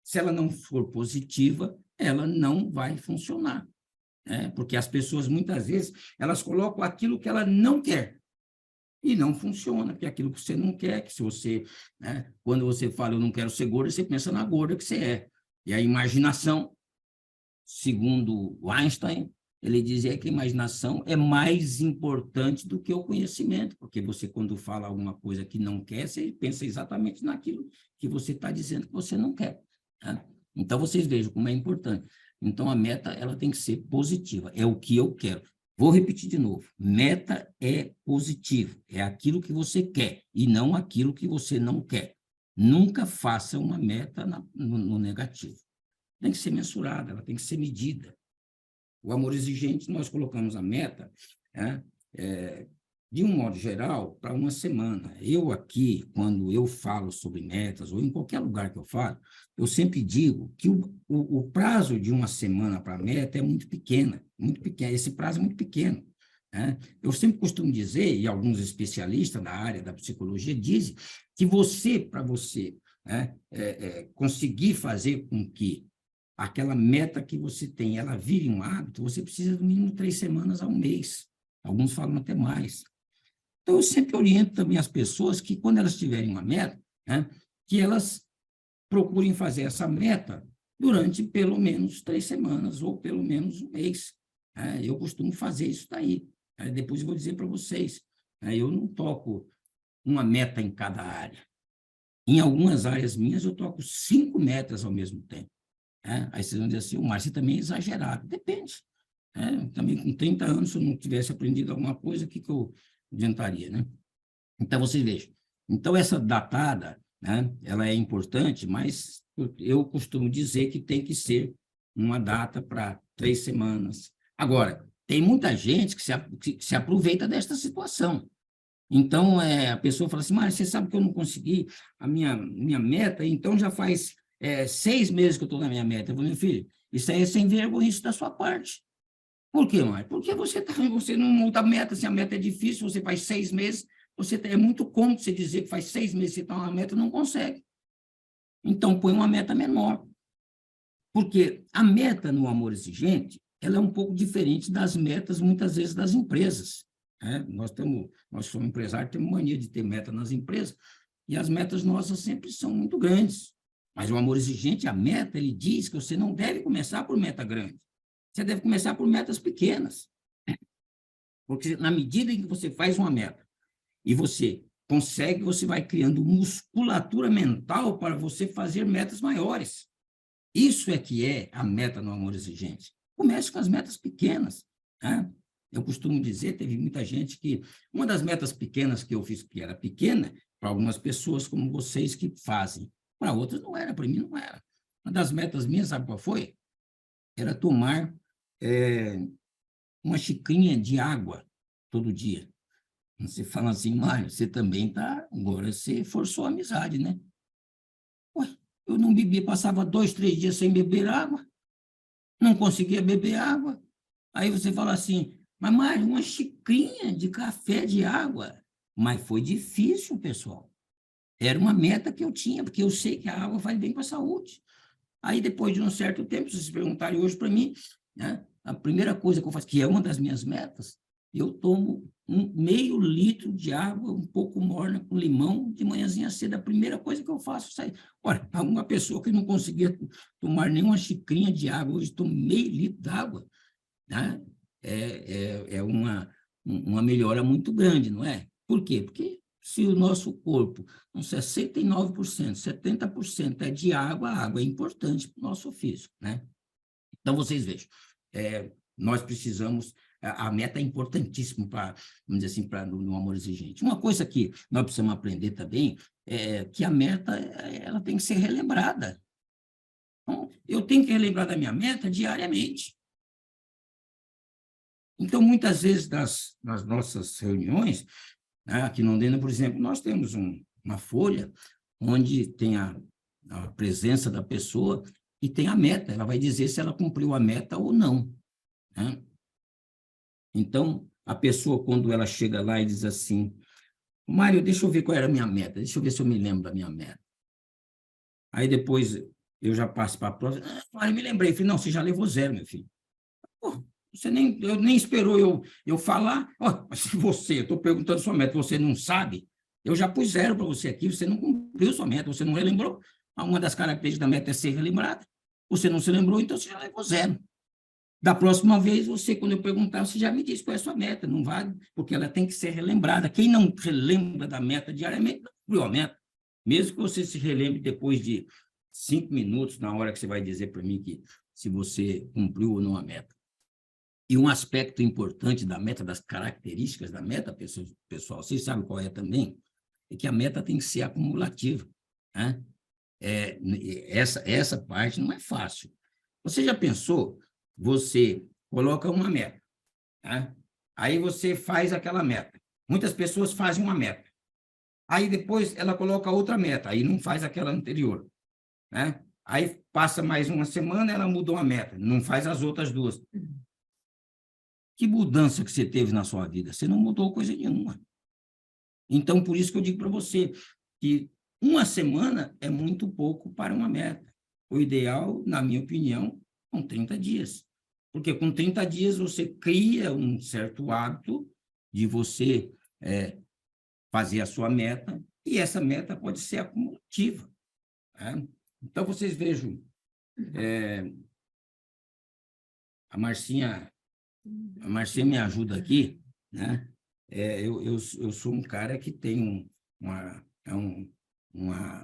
Speaker 5: Se ela não for positiva, ela não vai funcionar. Né? Porque as pessoas, muitas vezes, elas colocam aquilo que ela não quer. E não funciona, porque aquilo que você não quer, que se você, né, quando você fala eu não quero ser gorda, você pensa na gorda que você é. E a imaginação, segundo Einstein, ele dizia que a imaginação é mais importante do que o conhecimento, porque você, quando fala alguma coisa que não quer, você pensa exatamente naquilo que você está dizendo que você não quer. Né? Então, vocês vejam como é importante. Então, a meta, ela tem que ser positiva, é o que eu quero. Vou repetir de novo, meta é positivo, é aquilo que você quer e não aquilo que você não quer. Nunca faça uma meta no negativo. Tem que ser mensurada, ela tem que ser medida. O amor exigente, nós colocamos a meta, né, de um modo geral, para uma semana. Eu aqui, quando eu falo sobre metas, ou em qualquer lugar que eu falo, eu sempre digo que o prazo de uma semana para a meta é muito pequeno. Esse prazo é muito pequeno. Né? Eu sempre costumo dizer, e alguns especialistas da área da psicologia dizem, que para você né, conseguir fazer com que aquela meta que você tem, ela vire um hábito, você precisa, no mínimo, 3 semanas a um mês. Alguns falam até mais. Então, eu sempre oriento também as pessoas que, quando elas tiverem uma meta, né, que elas procurem fazer essa meta durante pelo menos 3 semanas ou pelo menos um mês. Né? Eu costumo fazer isso daí. Né? Depois eu vou dizer para vocês. Né? Eu não toco uma meta em cada área. Em algumas áreas minhas, eu toco 5 metas ao mesmo tempo. Né? Aí vocês vão dizer assim, o Márcio também é exagerado. Depende. Né? Também com 30 anos, se eu não tivesse aprendido alguma coisa, o que eu adiantaria, né? Então, vocês vejam. Então, essa datada, né, ela é importante, mas eu costumo dizer que tem que ser uma data para 3 semanas. Agora, tem muita gente que se aproveita desta situação. Então, a pessoa fala assim, mas você sabe que eu não consegui a minha meta, então já faz 6 meses que eu estou na minha meta. Eu falei, meu filho, isso aí é sem vergonha da sua parte. Por quê, Mário? Porque você não monta meta, se a meta é difícil, você faz 6 meses, é muito cômodo você dizer que faz 6 meses que você está na meta e não consegue. Então, põe uma meta menor. Porque a meta no amor exigente, ela é um pouco diferente das metas, muitas vezes, das empresas. Né? Nós somos empresários, temos mania de ter meta nas empresas, e as metas nossas sempre são muito grandes. Mas o amor exigente, a meta, ele diz que você não deve começar por meta grande. Você deve começar por metas pequenas. Porque na medida em que você faz uma meta e você consegue, você vai criando musculatura mental para você fazer metas maiores. Isso é que é a meta no amor exigente. Comece com as metas pequenas. Né? Eu costumo dizer, teve muita gente que... Uma das metas pequenas que eu fiz, que era pequena, para algumas pessoas como vocês que fazem. Para outras não era, para mim não era. Uma das metas minhas, sabe qual foi? Era tomar uma xicrinha de água todo dia. Você fala assim, Mário, você também está... Agora você forçou a amizade, né? Ué, eu não bebia, passava 2, 3 dias sem beber água, não conseguia beber água. Aí você fala assim, mas Mário, uma xicrinha de café de água, mas foi difícil, pessoal. Era uma meta que eu tinha, porque eu sei que a água faz bem para a saúde. Aí, depois de um certo tempo, se vocês perguntarem hoje para mim, né, a primeira coisa que eu faço, que é uma das minhas metas, eu tomo meio litro de água, um pouco morna, com limão, de manhãzinha cedo. A primeira coisa que eu faço é sair. Olha, uma pessoa que não conseguia tomar nem uma xicrinha de água, hoje toma meio litro d'água, né? É uma melhora muito grande, não é? Por quê? Porque se o nosso corpo, com 69%, 70% é de água, a água é importante para o nosso físico, né? Então, vocês vejam, nós precisamos, a meta é importantíssima para, vamos dizer assim, para no amor exigente. Uma coisa que nós precisamos aprender também é que a meta ela tem que ser relembrada. Então, eu tenho que relembrar da minha meta diariamente. Então, muitas vezes, nas nossas reuniões, né, aqui no Londrina, por exemplo, nós temos uma folha onde tem a presença da pessoa e tem a meta. Ela vai dizer se ela cumpriu a meta ou não, né? Então, a pessoa, quando ela chega lá e diz assim, Mário, deixa eu ver qual era a minha meta, deixa eu ver se eu me lembro da minha meta. Aí, depois, eu já passo para a próxima. Mário, me lembrei. Eu falei, não, você já levou 0, meu filho. Pô, você nem esperou eu falar. Oh, se você, eu estou perguntando sua meta, você não sabe, eu já pus 0 para você aqui, você não cumpriu sua meta, você não relembrou. Uma das características da meta é ser relembrada. Você não se lembrou, então você já levou 0. Da próxima vez, você, quando eu perguntar, você já me diz qual é a sua meta, não vale, porque ela tem que ser relembrada. Quem não relembra da meta diariamente, não cumpriu a meta. Mesmo que você se relembre depois de 5 minutos, na hora que você vai dizer para mim que se você cumpriu ou não a meta. E um aspecto importante da meta, das características da meta, pessoal, vocês sabem qual é também? É que a meta tem que ser acumulativa, né? Essa parte não é fácil. Você já pensou? Você coloca uma meta, né? Aí você faz aquela meta. Muitas pessoas fazem uma meta. Aí depois ela coloca outra meta, aí não faz aquela anterior, né? Aí passa mais uma semana, ela mudou a meta, não faz as outras 2. Que mudança que você teve na sua vida? Você não mudou coisa nenhuma. Então, por isso que eu digo para você que uma semana é muito pouco para uma meta. O ideal, na minha opinião, são 30 dias. Porque com 30 dias você cria um certo hábito de você fazer a sua meta, e essa meta pode ser acumulativa, né? Então, vocês vejam, a Marcinha me ajuda aqui, né? Eu sou um cara que tem uma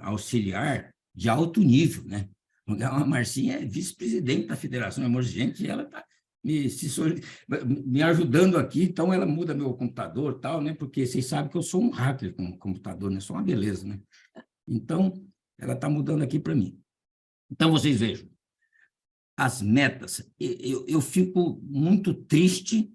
Speaker 5: auxiliar de alto nível, né? A Marcinha é vice-presidente da Federação Amor Gente, e ela está me ajudando aqui, então ela muda meu computador, tal, né? Porque vocês sabem que eu sou um hacker com computador, né? Sou uma beleza, né? Então, ela está mudando aqui para mim. Então, vocês vejam, as metas, eu fico muito triste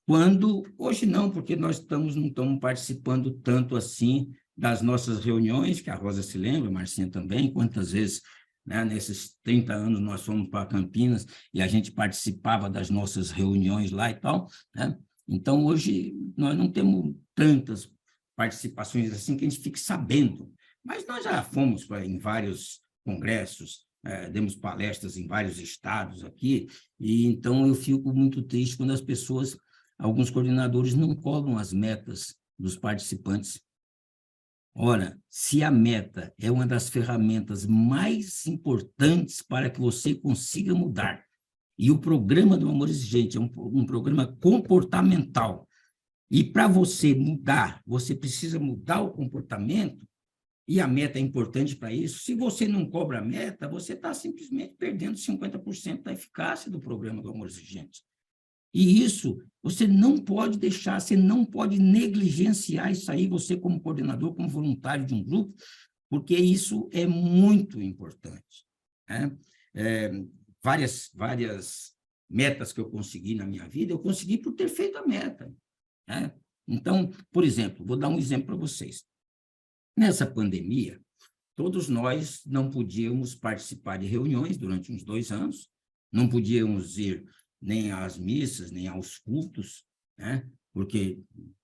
Speaker 5: quando, hoje não, porque nós não estamos participando tanto assim das nossas reuniões, que a Rosa se lembra, a Marcinha também, quantas vezes, né, nesses 30 anos nós fomos para Campinas e a gente participava das nossas reuniões lá e tal, né? Então, hoje, nós não temos tantas participações assim que a gente fique sabendo, mas nós já fomos em vários congressos, demos palestras em vários estados aqui, e então eu fico muito triste quando as pessoas, alguns coordenadores, não cobram as metas dos participantes. Ora, se a meta é uma das ferramentas mais importantes para que você consiga mudar, e o programa do Amor Exigente é um programa comportamental, e para você mudar, você precisa mudar o comportamento, e a meta é importante para isso. Se você não cobra a meta, você está simplesmente perdendo 50% da eficácia do programa do Amor Exigente. E isso você não pode deixar, você não pode negligenciar isso aí, você como coordenador, como voluntário de um grupo, porque isso é muito importante, né? Várias metas que eu consegui na minha vida, eu consegui por ter feito a meta, né? Então, por exemplo, vou dar um exemplo para vocês. Nessa pandemia, todos nós não podíamos participar de reuniões durante uns 2 anos, não podíamos ir nem às missas, nem aos cultos, né? Porque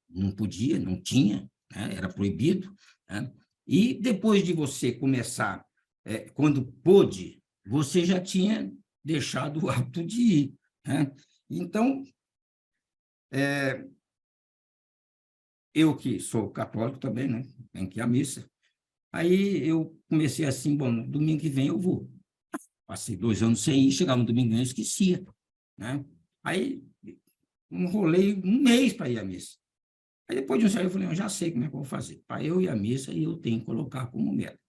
Speaker 5: não podia, não tinha, né? Era proibido, né? E depois de você começar, quando pôde, você já tinha deixado o hábito de ir, né? Então, eu que sou católico também, né? Tenho que ir à missa. Aí eu comecei assim, bom, no domingo que vem eu vou. Passei 2 anos sem ir, chegava no domingo que vem eu esquecia, né? Aí enrolei 1 mês para ir à missa. Aí depois de um certo eu falei, eu já sei como é que eu vou fazer. Para eu ir à missa, eu tenho que colocar como meta.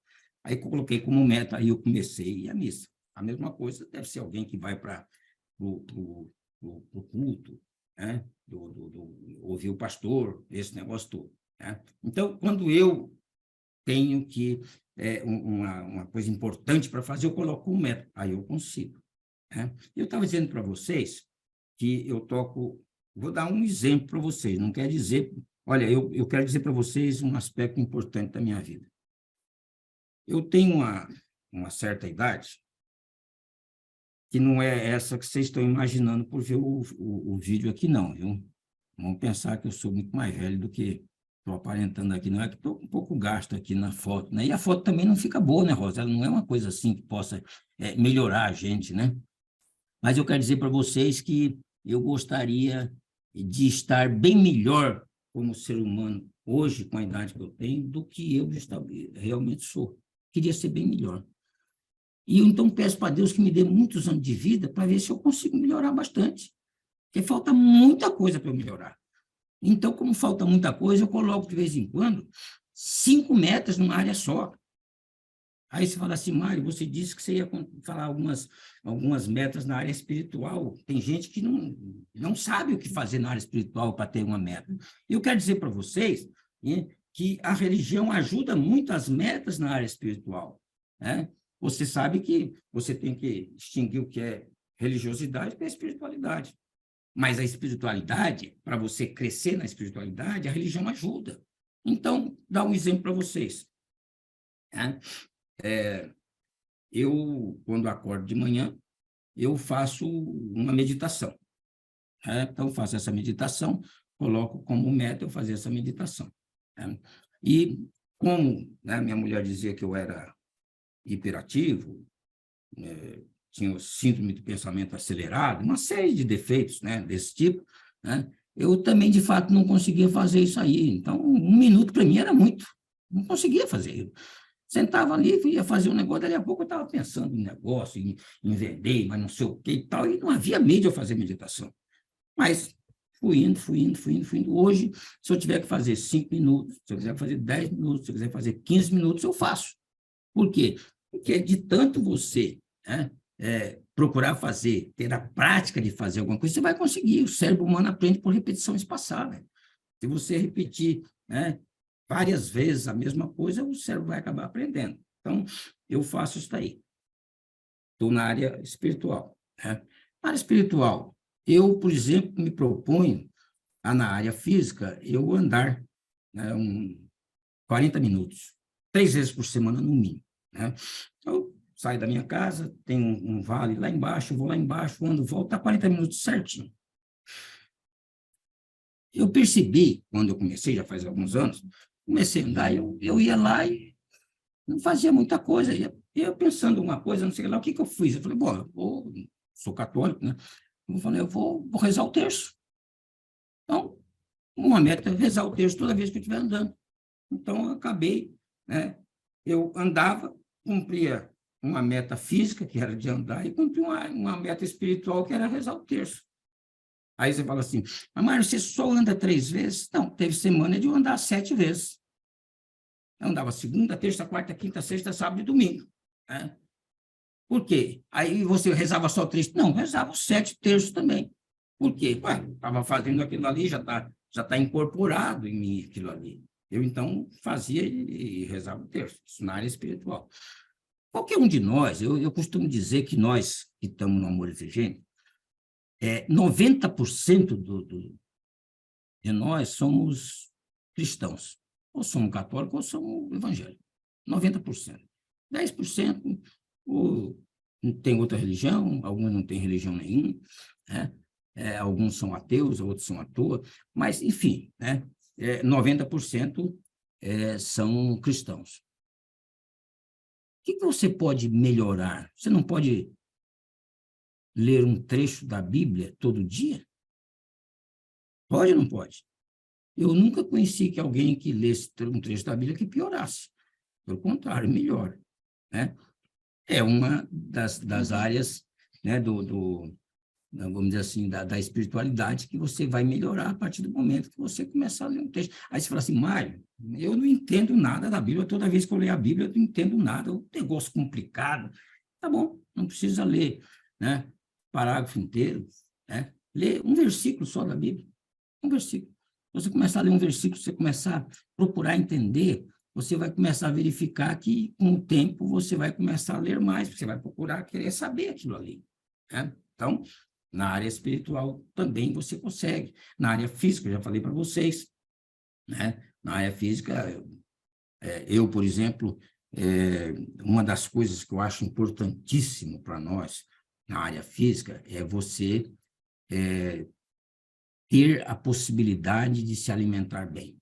Speaker 5: Aí coloquei como meta, aí eu comecei a ir à missa. A mesma coisa deve ser alguém que vai para o culto, né? Ouvir o pastor, esse negócio todo, né? Então, quando eu tenho que uma coisa importante para fazer, eu coloco um método, aí eu consigo, né? Eu estava dizendo para vocês que eu toco, vou dar um exemplo para vocês, não quer dizer, olha, eu quero dizer para vocês um aspecto importante da minha vida. Eu tenho uma certa idade, que não é essa que vocês estão imaginando por ver o vídeo aqui, não, viu? Vamos pensar que eu sou muito mais velho do que estou aparentando aqui, não é que estou um pouco gasto aqui na foto, né? E a foto também não fica boa, né, Rosa? Ela não é uma coisa assim que possa melhorar a gente, né? Mas eu quero dizer para vocês que eu gostaria de estar bem melhor como ser humano hoje, com a idade que eu tenho, do que eu realmente sou. Queria ser bem melhor. E eu, então, peço para Deus que me dê muitos anos de vida para ver se eu consigo melhorar bastante. Porque falta muita coisa para eu melhorar. Então, como falta muita coisa, eu coloco, de vez em quando, 5 metas numa área só. Aí você fala assim, Mário, você disse que você ia falar algumas metas na área espiritual. Tem gente que não sabe o que fazer na área espiritual para ter uma meta. E eu quero dizer para vocês, né, que a religião ajuda muito as metas na área espiritual, né? Você sabe que você tem que distinguir o que é religiosidade e o que é espiritualidade. Mas a espiritualidade, para você crescer na espiritualidade, a religião ajuda. Então, dá um exemplo para vocês, né? Eu, quando acordo de manhã, eu faço uma meditação, né? Então, faço essa meditação, coloco como meta eu fazer essa meditação, né? E como, né, minha mulher dizia que eu era hiperativo, tinha o síndrome do pensamento acelerado, uma série de defeitos, né, desse tipo, né? Eu também, de fato, não conseguia fazer isso aí. Então, 1 minuto para mim era muito. Não conseguia fazer. Sentava ali, ia fazer um negócio, dali a pouco eu estava pensando em negócio, em vender, mas não sei o que e tal, e não havia meio de eu fazer meditação. Mas fui indo. Hoje, se eu tiver que fazer 5 minutos, se eu quiser fazer 10 minutos, se eu quiser fazer 15 minutos, eu faço. Por quê? Porque de tanto você, né, procurar fazer, ter a prática de fazer alguma coisa, você vai conseguir. O cérebro humano aprende por repetição espaçada. Se você repetir, né, várias vezes a mesma coisa, o cérebro vai acabar aprendendo. Então, eu faço isso daí. Estou na área espiritual, né? Na área espiritual, eu, por exemplo, me proponho, na área física, eu andar, né, 40 minutos, 3 vezes por semana, no mínimo, né? Eu saio da minha casa, tem um vale lá embaixo, eu vou lá embaixo, ando, volto, está 40 minutos certinho. Eu percebi, quando eu comecei, já faz alguns anos, comecei a andar, eu ia lá e não fazia muita coisa, ia pensando uma coisa, não sei lá, o que eu fiz? Eu falei, bom, sou católico, né? Eu falei, eu vou rezar o terço. Então, uma meta é rezar o terço toda vez que eu estiver andando. Então, eu acabei, né? Eu andava, cumpria uma meta física, que era de andar, e cumpria uma meta espiritual, que era rezar o terço. Aí você fala assim, mas Mário, você só anda 3 vezes? Não, teve semana de eu andar 7 vezes. Eu andava segunda, terça, quarta, quinta, sexta, sábado e domingo, né? Por quê? Aí você rezava só 3? Não, rezava os 7 terços também. Por quê? Estava fazendo aquilo ali, já tá incorporado em mim aquilo ali. Eu, então, fazia e rezava o terço, isso na área espiritual. Qualquer um de nós, eu costumo dizer que nós que estamos no Amor Exigente, 90% de nós somos cristãos. Ou somos católicos ou somos evangélicos. 90%. 10% tem outra religião, alguns não têm religião nenhuma, né? Alguns são ateus, outros são à toa, mas, enfim, né? 90% são cristãos. O que você pode melhorar? Você não pode ler um trecho da Bíblia todo dia? Pode ou não pode? Eu nunca conheci que alguém que lesse um trecho da Bíblia que piorasse. Pelo contrário, melhor, né? É uma das áreas, né, vamos dizer assim, da espiritualidade que você vai melhorar a partir do momento que você começar a ler um texto. Aí você fala assim, Mário, eu não entendo nada da Bíblia, toda vez que eu leio a Bíblia eu não entendo nada, é um negócio complicado. Tá bom, não precisa ler, né, parágrafo inteiro, né? Lê um versículo só da Bíblia, um versículo. Você começar a ler um versículo, você começar a procurar entender, você vai começar a verificar que, com o tempo, você vai começar a ler mais, você vai procurar querer saber aquilo ali, né? Então, na área espiritual também você consegue. Na área física, eu já falei para vocês, né? Na área física, eu, por exemplo, uma das coisas que eu acho importantíssimo para nós, na área física, é você ter a possibilidade de se alimentar bem.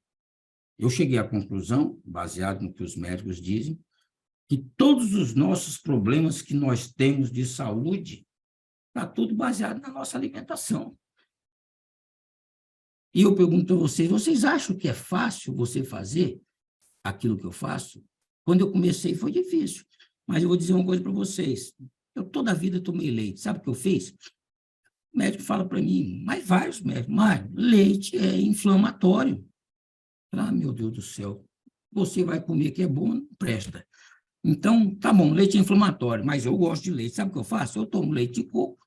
Speaker 5: Eu cheguei à conclusão, baseado no que os médicos dizem, que todos os nossos problemas que nós temos de saúde está tudo baseado na nossa alimentação. E eu pergunto a vocês acham que é fácil você fazer aquilo que eu faço? Quando eu comecei foi difícil, mas eu vou dizer uma coisa para vocês. Eu toda a vida tomei leite. Sabe o que eu fiz? O médico fala para mim, mas vários médicos, mas leite é inflamatório. Ah, meu Deus do céu, você vai comer que é bom, não presta. Então, tá bom, leite é inflamatório, mas eu gosto de leite. Sabe o que eu faço? Eu tomo leite de coco.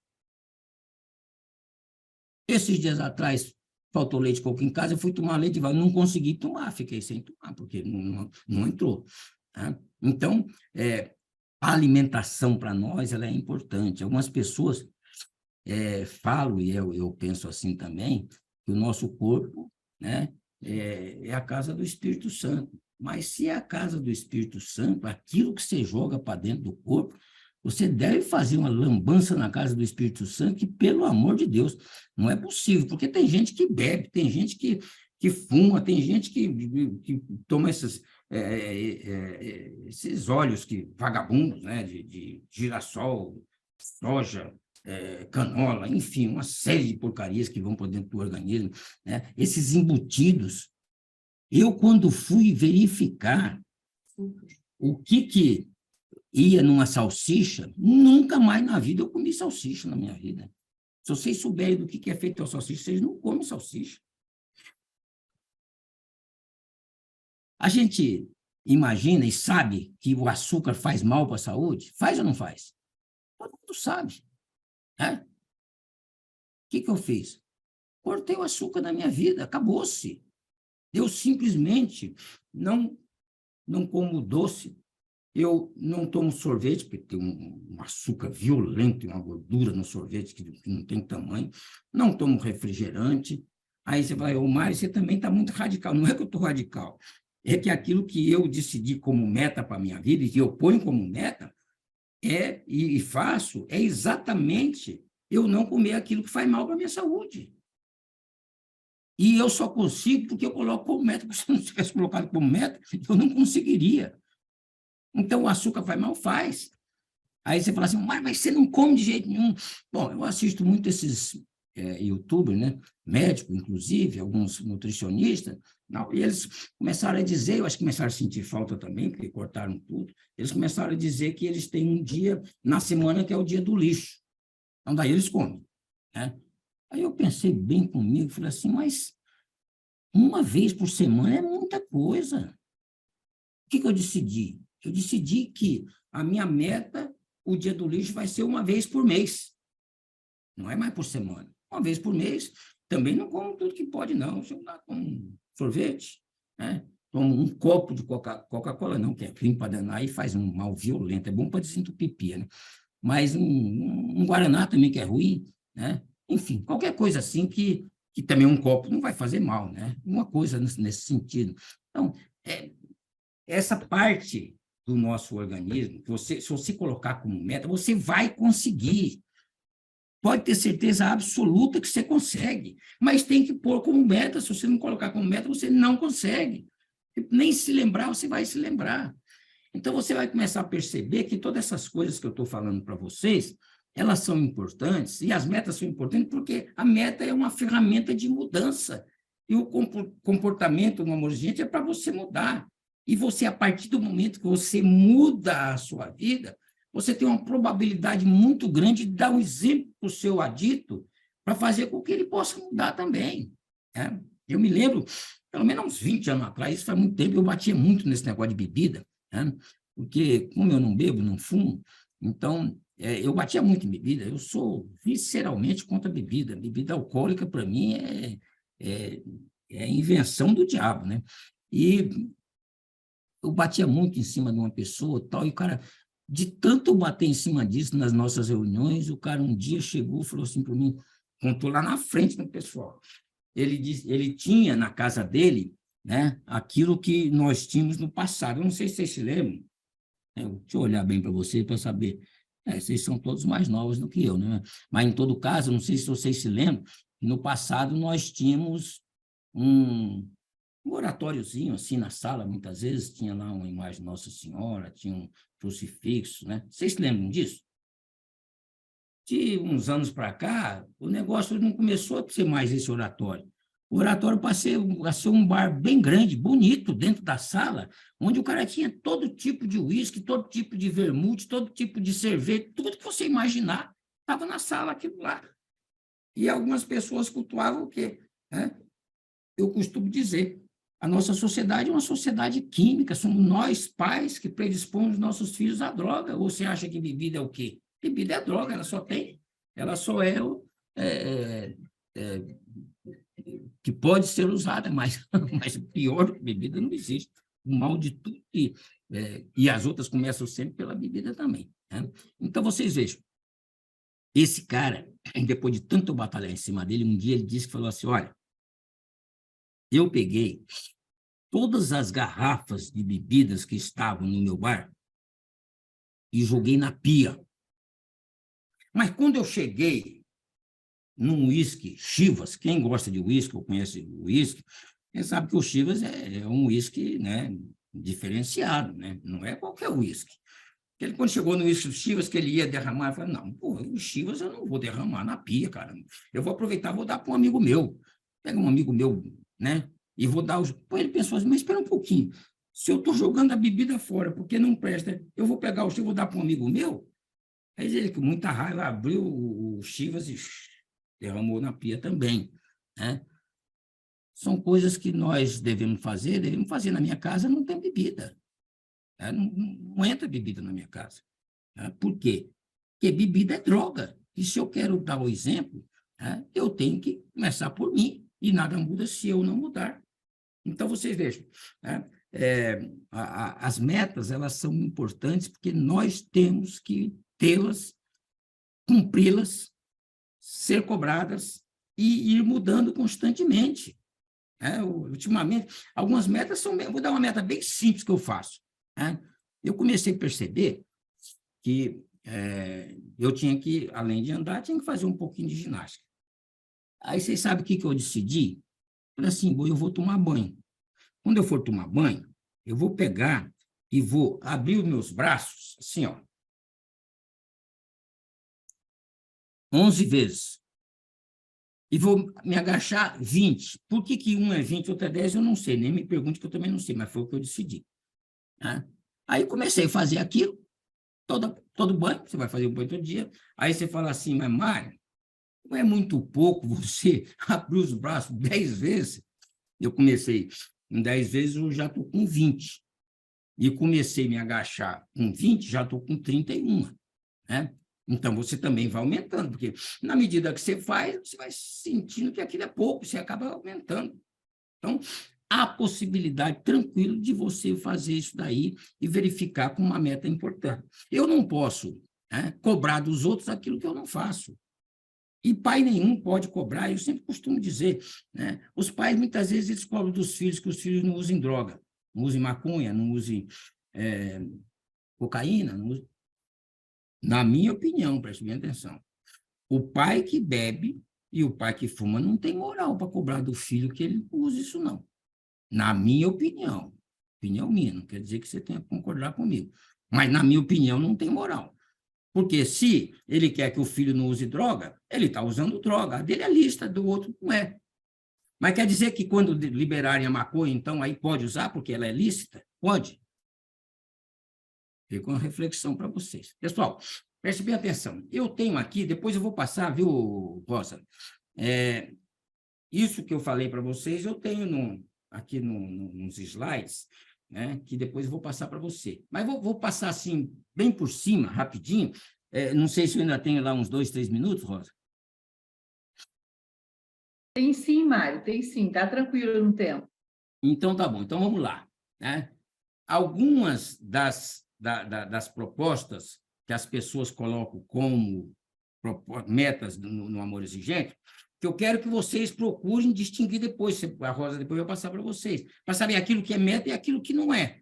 Speaker 5: Esses dias atrás, faltou leite de coco em casa, eu fui tomar leite de vaca, não consegui tomar, fiquei sem tomar, porque não entrou. Tá? Então, a alimentação para nós ela é importante. Algumas pessoas falam, e eu penso assim também, que o nosso corpo, né, é a casa do Espírito Santo. Mas se é a casa do Espírito Santo, aquilo que você joga para dentro do corpo, você deve fazer uma lambança na casa do Espírito Santo, que, pelo amor de Deus, não é possível, porque tem gente que bebe, tem gente que fuma, tem gente que toma esses óleos vagabundos, né, de girassol, soja, canola, enfim, uma série de porcarias que vão para dentro do organismo, né? Esses embutidos. Eu, quando fui verificar o que ia numa salsicha, nunca mais na vida eu comi salsicha na minha vida. Se vocês souberem do que é feito a salsicha, vocês não comem salsicha. A gente imagina e sabe que o açúcar faz mal para a saúde? Faz ou não faz? Todo mundo sabe. Né? O que eu fiz? Cortei o açúcar da minha vida, acabou-se. Eu simplesmente não como doce, eu não tomo sorvete, porque tem um açúcar violento e uma gordura no sorvete que não tem tamanho, não tomo refrigerante. Aí você vai, Mário, você também está muito radical. Não é que eu estou radical, é que aquilo que eu decidi como meta para a minha vida, e que eu ponho como meta, e faço, é exatamente eu não comer aquilo que faz mal para a minha saúde. E eu só consigo porque eu coloco como meta, porque se eu não tivesse colocado como meta, eu não conseguiria. Então, o açúcar faz mal? Faz. Aí você fala assim, mas você não come de jeito nenhum. Bom, eu assisto muito esses youtubers, né? Médicos, inclusive, alguns nutricionistas, não, e eles começaram a dizer, eu acho que começaram a sentir falta também, porque cortaram tudo, eles começaram a dizer que eles têm um dia na semana que é o dia do lixo. Então, daí eles comem, né? Aí eu pensei bem comigo, falei assim, mas uma vez por semana é muita coisa. O que eu decidi? Eu decidi que a minha meta, o dia do lixo, vai ser uma vez por mês. Não é mais por semana. Uma vez por mês, também não como tudo que pode, não. Se eu lá com sorvete, né? Tomo um copo de Coca-Cola, não, que é ruim para danar e faz um mal violento. É bom para desentupir pia, né? Mas um Guaraná também que é ruim, né? Enfim, qualquer coisa assim que também um copo não vai fazer mal, né? Uma coisa nesse sentido. Então, essa parte do nosso organismo, se você colocar como meta, você vai conseguir. Pode ter certeza absoluta que você consegue, mas tem que pôr como meta. Se você não colocar como meta, você não consegue. Nem se lembrar, você vai se lembrar. Então, você vai começar a perceber que todas essas coisas que eu estou falando para vocês, elas são importantes, e as metas são importantes porque a meta é uma ferramenta de mudança. E o comportamento no amor exigente é para você mudar. E você, a partir do momento que você muda a sua vida, você tem uma probabilidade muito grande de dar um exemplo para o seu adito para fazer com que ele possa mudar também. Né? Eu me lembro, pelo menos uns 20 anos atrás, isso faz muito tempo, eu batia muito nesse negócio de bebida, né? Porque, como eu não bebo, não fumo, então, eu batia muito em bebida. Eu sou visceralmente contra a bebida. Bebida alcoólica, para mim, é invenção do diabo, né? E eu batia muito em cima de uma pessoa tal, e o cara, de tanto bater em cima disso nas nossas reuniões, o cara um dia chegou e falou assim para mim, contou lá na frente do pessoal, ele tinha na casa dele, né, aquilo que nós tínhamos no passado. Eu não sei se vocês se lembram, deixa eu olhar bem para você para saber. Vocês são todos mais novos do que eu, né? Mas, em todo caso, não sei se vocês se lembram, no passado nós tínhamos um oratóriozinho assim na sala, muitas vezes tinha lá uma imagem de Nossa Senhora, tinha um crucifixo, né? Vocês se lembram disso? De uns anos para cá, o negócio não começou a ser mais esse oratório. O oratório passou a ser um bar bem grande, bonito, dentro da sala, onde o cara tinha todo tipo de uísque, todo tipo de vermute, todo tipo de cerveja, tudo que você imaginar estava na sala, aquilo lá. E algumas pessoas cultuavam o quê? Eu costumo dizer, a nossa sociedade é uma sociedade química, somos nós, pais, que predispomos os nossos filhos à droga. Ou você acha que bebida é o quê? Bebida é droga, ela só que pode ser usada, mas pior do que bebida não existe. O mal de tudo, e as outras começam sempre pela bebida também. Né? Então, vocês vejam, esse cara, depois de tanto batalhar em cima dele, um dia ele disse que falou assim, olha, eu peguei todas as garrafas de bebidas que estavam no meu bar e joguei na pia. Mas quando eu cheguei num uísque Chivas, quem gosta de uísque, ou conhece o uísque, quem sabe que o Chivas é um uísque, né, diferenciado, né? Não é qualquer uísque. Ele, quando chegou no uísque do Chivas, que ele ia derramar, ele falou, não, pô, o Chivas eu não vou derramar na pia, cara. Eu vou aproveitar, vou dar para um amigo meu. Pega um amigo meu, né? E vou dar os... Pô, ele pensou assim, mas espera um pouquinho. Se eu estou jogando a bebida fora, porque não presta, eu vou pegar o Chivas e vou dar para um amigo meu? Aí ele, com muita raiva, abriu o Chivas e derramou na pia também, né? São coisas que nós devemos fazer na minha casa, não tem bebida. Não entra bebida na minha casa. Por quê? Porque bebida é droga. E se eu quero dar o exemplo, eu tenho que começar por mim, e nada muda se eu não mudar. Então, vocês vejam, as metas, elas são importantes porque nós temos que tê-las, cumpri-las, ser cobradas e ir mudando constantemente. Ultimamente, algumas metas são... Vou dar uma meta bem simples que eu faço. Eu comecei a perceber que eu tinha que, além de andar, tinha que fazer um pouquinho de ginástica. Aí, vocês sabem o que eu decidi? Falei assim, eu vou tomar banho. Quando eu for tomar banho, eu vou pegar e vou abrir os meus braços, assim, 11 vezes. E vou me agachar 20. Por que um é 20 e outro é 10, eu não sei. Nem me pergunte, que eu também não sei, mas foi o que eu decidi. Aí comecei a fazer aquilo, todo banho, você vai fazer um banho todo dia. Aí você fala assim, mas Mário, não é muito pouco você abrir os braços 10 vezes? Eu comecei em 10 vezes, eu já estou com 20. E comecei a me agachar com 20, já estou com 31. Né? Então, você também vai aumentando, porque na medida que você faz, você vai sentindo que aquilo é pouco, você acaba aumentando. Então, há possibilidade, tranquilo, de você fazer isso daí e verificar como uma meta importante. Eu não posso cobrar dos outros aquilo que eu não faço. E pai nenhum pode cobrar, eu sempre costumo dizer, os pais, muitas vezes, eles cobram dos filhos que os filhos não usem droga, não usem maconha, não usem cocaína. Não usem... Na minha opinião, preste bem atenção, o pai que bebe e o pai que fuma não tem moral para cobrar do filho que ele use isso, não. Na minha opinião. Opinião minha, não quer dizer que você tenha que concordar comigo. Mas, na minha opinião, não tem moral. Porque se ele quer que o filho não use droga, ele está usando droga. A dele é lista, do outro não é. Mas quer dizer que quando liberarem a maconha, então aí pode usar, porque ela é lícita? Pode. Fica uma reflexão para vocês. Pessoal, preste bem atenção. Eu tenho aqui, depois eu vou passar, viu, Rosa? Isso que eu falei para vocês, eu tenho aqui nos slides, né, que depois eu vou passar para você. Mas vou passar assim, bem por cima, rapidinho. Não sei se eu ainda tenho lá uns 2, 3 minutos, Rosa.
Speaker 1: Tem sim, Mário, tem sim. Está tranquilo no tempo.
Speaker 5: Então, tá bom. Então, vamos lá. Né? Algumas das propostas que as pessoas colocam como metas no Amor Exigente, que eu quero que vocês procurem distinguir depois. A Rosa depois vai passar para vocês, para saber aquilo que é meta e aquilo que não é.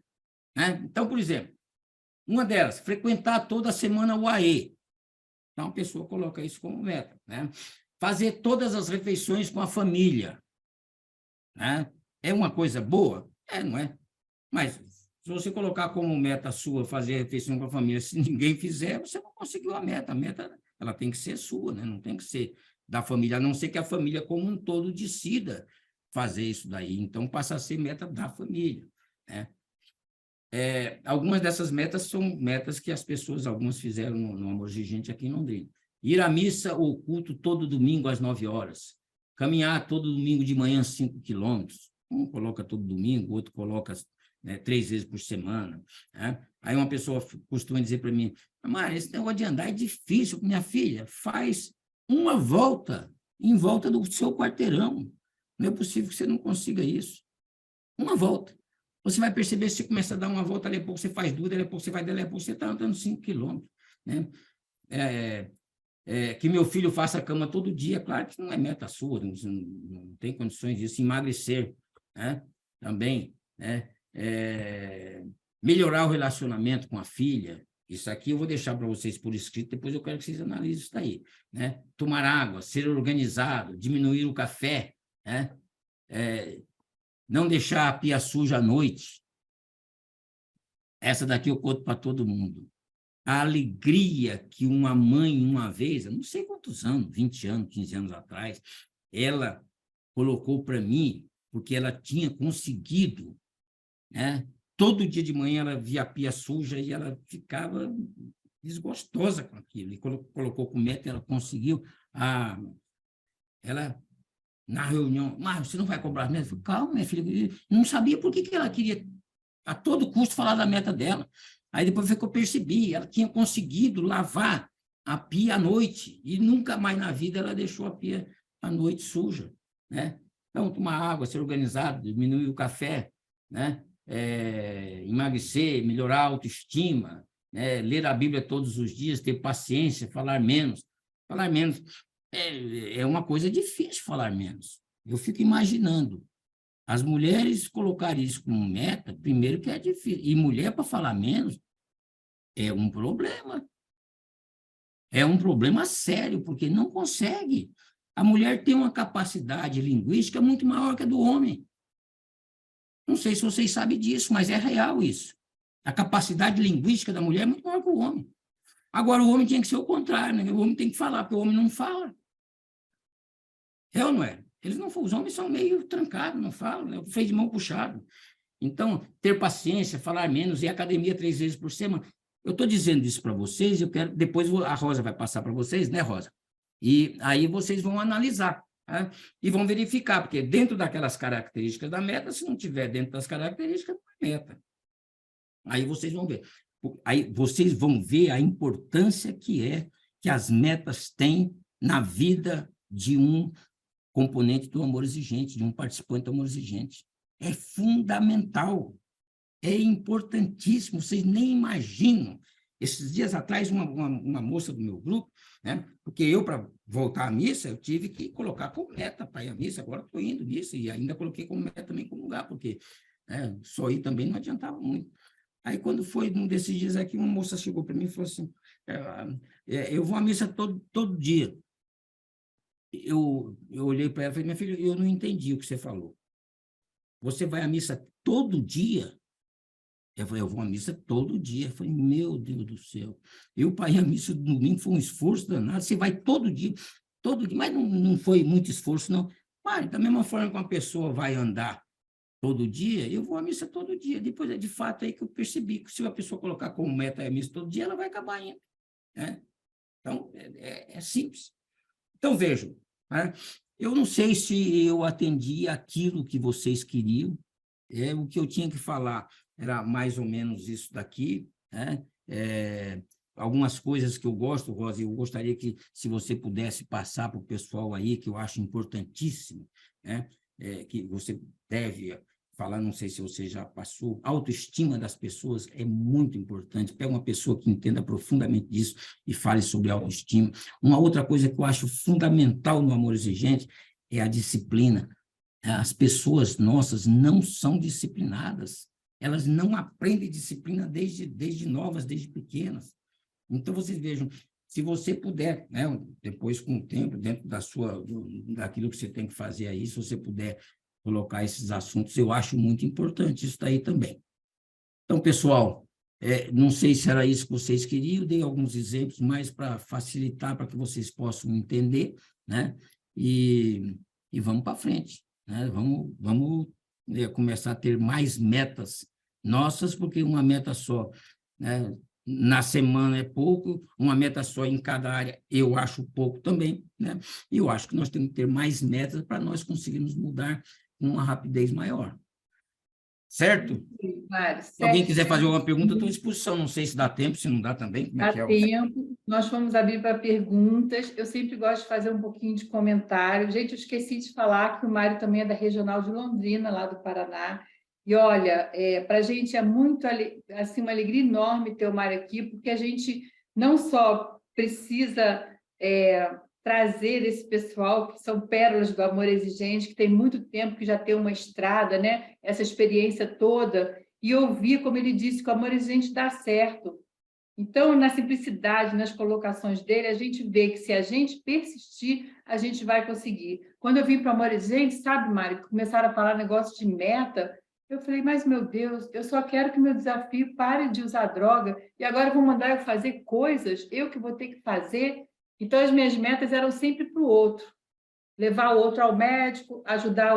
Speaker 5: Né? Então, por exemplo, uma delas, frequentar toda semana o AE. Então, a pessoa coloca isso como meta. Né? Fazer todas as refeições com a família. Né? É uma coisa boa? Não é? Mas, se você colocar como meta sua fazer a refeição com a família, se ninguém fizer, você não conseguiu a meta. A meta ela tem que ser sua, né? Não tem que ser da família, a não ser que a família como um todo decida fazer isso daí. Então, passa a ser meta da família. Né? Algumas dessas metas são metas que as pessoas, algumas fizeram no Amor Exigente aqui em Londrina. Ir à missa ou culto todo domingo às 9 horas. Caminhar todo domingo de manhã 5 quilômetros. Um coloca todo domingo, o outro coloca 3 vezes por semana. Né? Aí uma pessoa costuma dizer para mim, mas esse negócio de andar é difícil. Minha filha, faz uma volta em volta do seu quarteirão. Não é possível que você não consiga isso. Uma volta. Você vai perceber, se você começa a dar uma volta, daqui a pouco você faz duas, daqui a pouco você vai, daqui a pouco você está andando 5 quilômetros. Né? Que meu filho faça a cama todo dia, claro que não é meta sua, não tem condições disso. Emagrecer, né? Também, né? Melhorar o relacionamento com a filha, isso aqui eu vou deixar para vocês por escrito, depois eu quero que vocês analisem isso daí. Né? Tomar água, ser organizado, diminuir o café, né? Não deixar a pia suja à noite. Essa daqui eu conto para todo mundo. A alegria que uma mãe, uma vez, eu não sei quantos anos, 20 anos, 15 anos atrás, ela colocou para mim, porque ela tinha conseguido, né? Todo dia de manhã ela via a pia suja e ela ficava desgostosa com aquilo. E colocou com meta, ela conseguiu. Ela, na reunião, mas você não vai cobrar as metas? Eu falei, calma, minha filha, eu não sabia por que ela queria a todo custo falar da meta dela. Aí depois foi que eu percebi, ela tinha conseguido lavar a pia à noite e nunca mais na vida ela deixou a pia à noite suja. Né? Então, tomar água, ser organizado, diminuir o café, né? Emagrecer, melhorar a autoestima, né? Ler a Bíblia todos os dias, ter paciência, falar menos. Falar menos é uma coisa difícil, falar menos. Eu fico imaginando. As mulheres colocarem isso como meta, primeiro que é difícil. E mulher, para falar menos, é um problema. É um problema sério, porque não consegue. A mulher tem uma capacidade linguística muito maior que a do homem. Não sei se vocês sabem disso, mas é real isso. A capacidade linguística da mulher é muito maior que o homem. Agora, o homem tem que ser o contrário, né? O homem tem que falar, porque o homem não fala. É ou não é? Os homens são meio trancados, não falam, né? Freio de mão puxado. Então, ter paciência, falar menos, e academia 3 vezes por semana. Eu estou dizendo isso para vocês, eu quero, depois a Rosa vai passar para vocês, né, Rosa? E aí vocês vão analisar, né? E vão verificar, porque dentro daquelas características da meta, se não tiver dentro das características, não é meta. Aí vocês vão ver. Aí vocês vão ver a importância que as metas têm na vida de um componente do Amor Exigente, de um participante do Amor Exigente. É fundamental, é importantíssimo, vocês nem imaginam. Esses dias atrás, uma moça do meu grupo, né, porque eu, para voltar à missa, eu tive que colocar como meta para ir à missa, agora estou indo nisso, e ainda coloquei como meta também como lugar, porque só ir também não adiantava muito. Aí, quando foi num desses dias aqui, uma moça chegou para mim e falou assim, eu vou à missa todo dia. Eu olhei para ela e falei, minha filha, eu não entendi o que você falou. Você vai à missa todo dia? Eu vou à missa todo dia. Eu falei, meu Deus do céu. Eu, para ir à missa no domingo, foi um esforço danado. Você vai todo dia, mas não foi muito esforço, não. Mas, da mesma forma que uma pessoa vai andar todo dia, eu vou à missa todo dia. Depois, é de fato, aí que eu percebi que se a pessoa colocar como meta a missa todo dia, ela vai acabar indo, né? Então, é simples. Então, vejam, né? Eu não sei se eu atendi aquilo que vocês queriam, o que eu tinha que falar era mais ou menos isso daqui, né? Algumas coisas que eu gosto, Rosa, eu gostaria que, se você pudesse passar para o pessoal aí, que eu acho importantíssimo, né? Que você deve falar, não sei se você já passou, autoestima das pessoas é muito importante. Pega uma pessoa que entenda profundamente disso e fale sobre autoestima. Uma outra coisa que eu acho fundamental no amor exigente é a disciplina. As pessoas nossas não são disciplinadas, elas não aprendem disciplina desde novas, desde pequenas. Então, vocês vejam, se você puder, né, depois com o tempo, dentro daquilo que você tem que fazer aí, se você puder colocar esses assuntos, eu acho muito importante isso daí também. Então, pessoal, não sei se era isso que vocês queriam, dei alguns exemplos mais para facilitar, para que vocês possam entender, né? E vamos para frente, né? Vamos começar a ter mais metas nossas, porque uma meta só, né, na semana é pouco, uma meta só em cada área eu acho pouco também, né? E eu acho que nós temos que ter mais metas para nós conseguirmos mudar com uma rapidez maior. Certo?
Speaker 1: Mário,
Speaker 5: Se alguém quiser fazer
Speaker 1: certíssimo.
Speaker 5: alguma pergunta, estou à disposição. Não sei se dá tempo, se não dá também. Como é que
Speaker 1: Há
Speaker 5: é?
Speaker 1: tempo, nós vamos abrir para perguntas. Eu sempre gosto de fazer um pouquinho de comentário. Gente, eu esqueci de falar que o Mário também é da Regional de Londrina, lá do Paraná. E, olha, para a gente é muito assim, uma alegria enorme ter o Mário aqui, porque a gente não só precisa trazer esse pessoal, que são pérolas do amor exigente, que tem muito tempo que já tem uma estrada, né? Essa experiência toda, e ouvir, como ele disse, que o amor exigente dá certo. Então, na simplicidade, nas colocações dele, a gente vê que se a gente persistir, a gente vai conseguir. Quando eu vim para o Amor Exigente, sabe, Mário, começaram a falar negócio de meta, eu falei, mas, meu Deus, eu só quero que meu desafio pare de usar droga e agora vão mandar eu fazer coisas, eu que vou ter que fazer. Então, as minhas metas eram sempre para o outro. Levar o outro ao médico, ajudar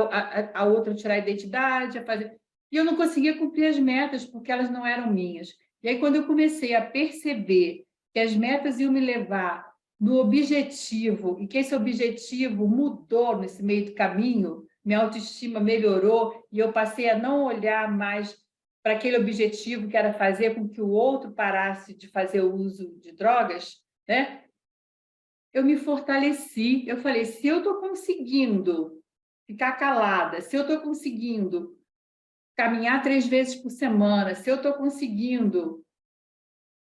Speaker 1: a outra a tirar a identidade, a fazer... E eu não conseguia cumprir as metas, porque elas não eram minhas. E aí, quando eu comecei a perceber que as metas iam me levar no objetivo, e que esse objetivo mudou nesse meio do caminho, minha autoestima melhorou, e eu passei a não olhar mais para aquele objetivo que era fazer com que o outro parasse de fazer o uso de drogas, né? Eu me fortaleci. Eu falei, se eu estou conseguindo ficar calada, se eu estou conseguindo caminhar 3 vezes por semana, se eu estou conseguindo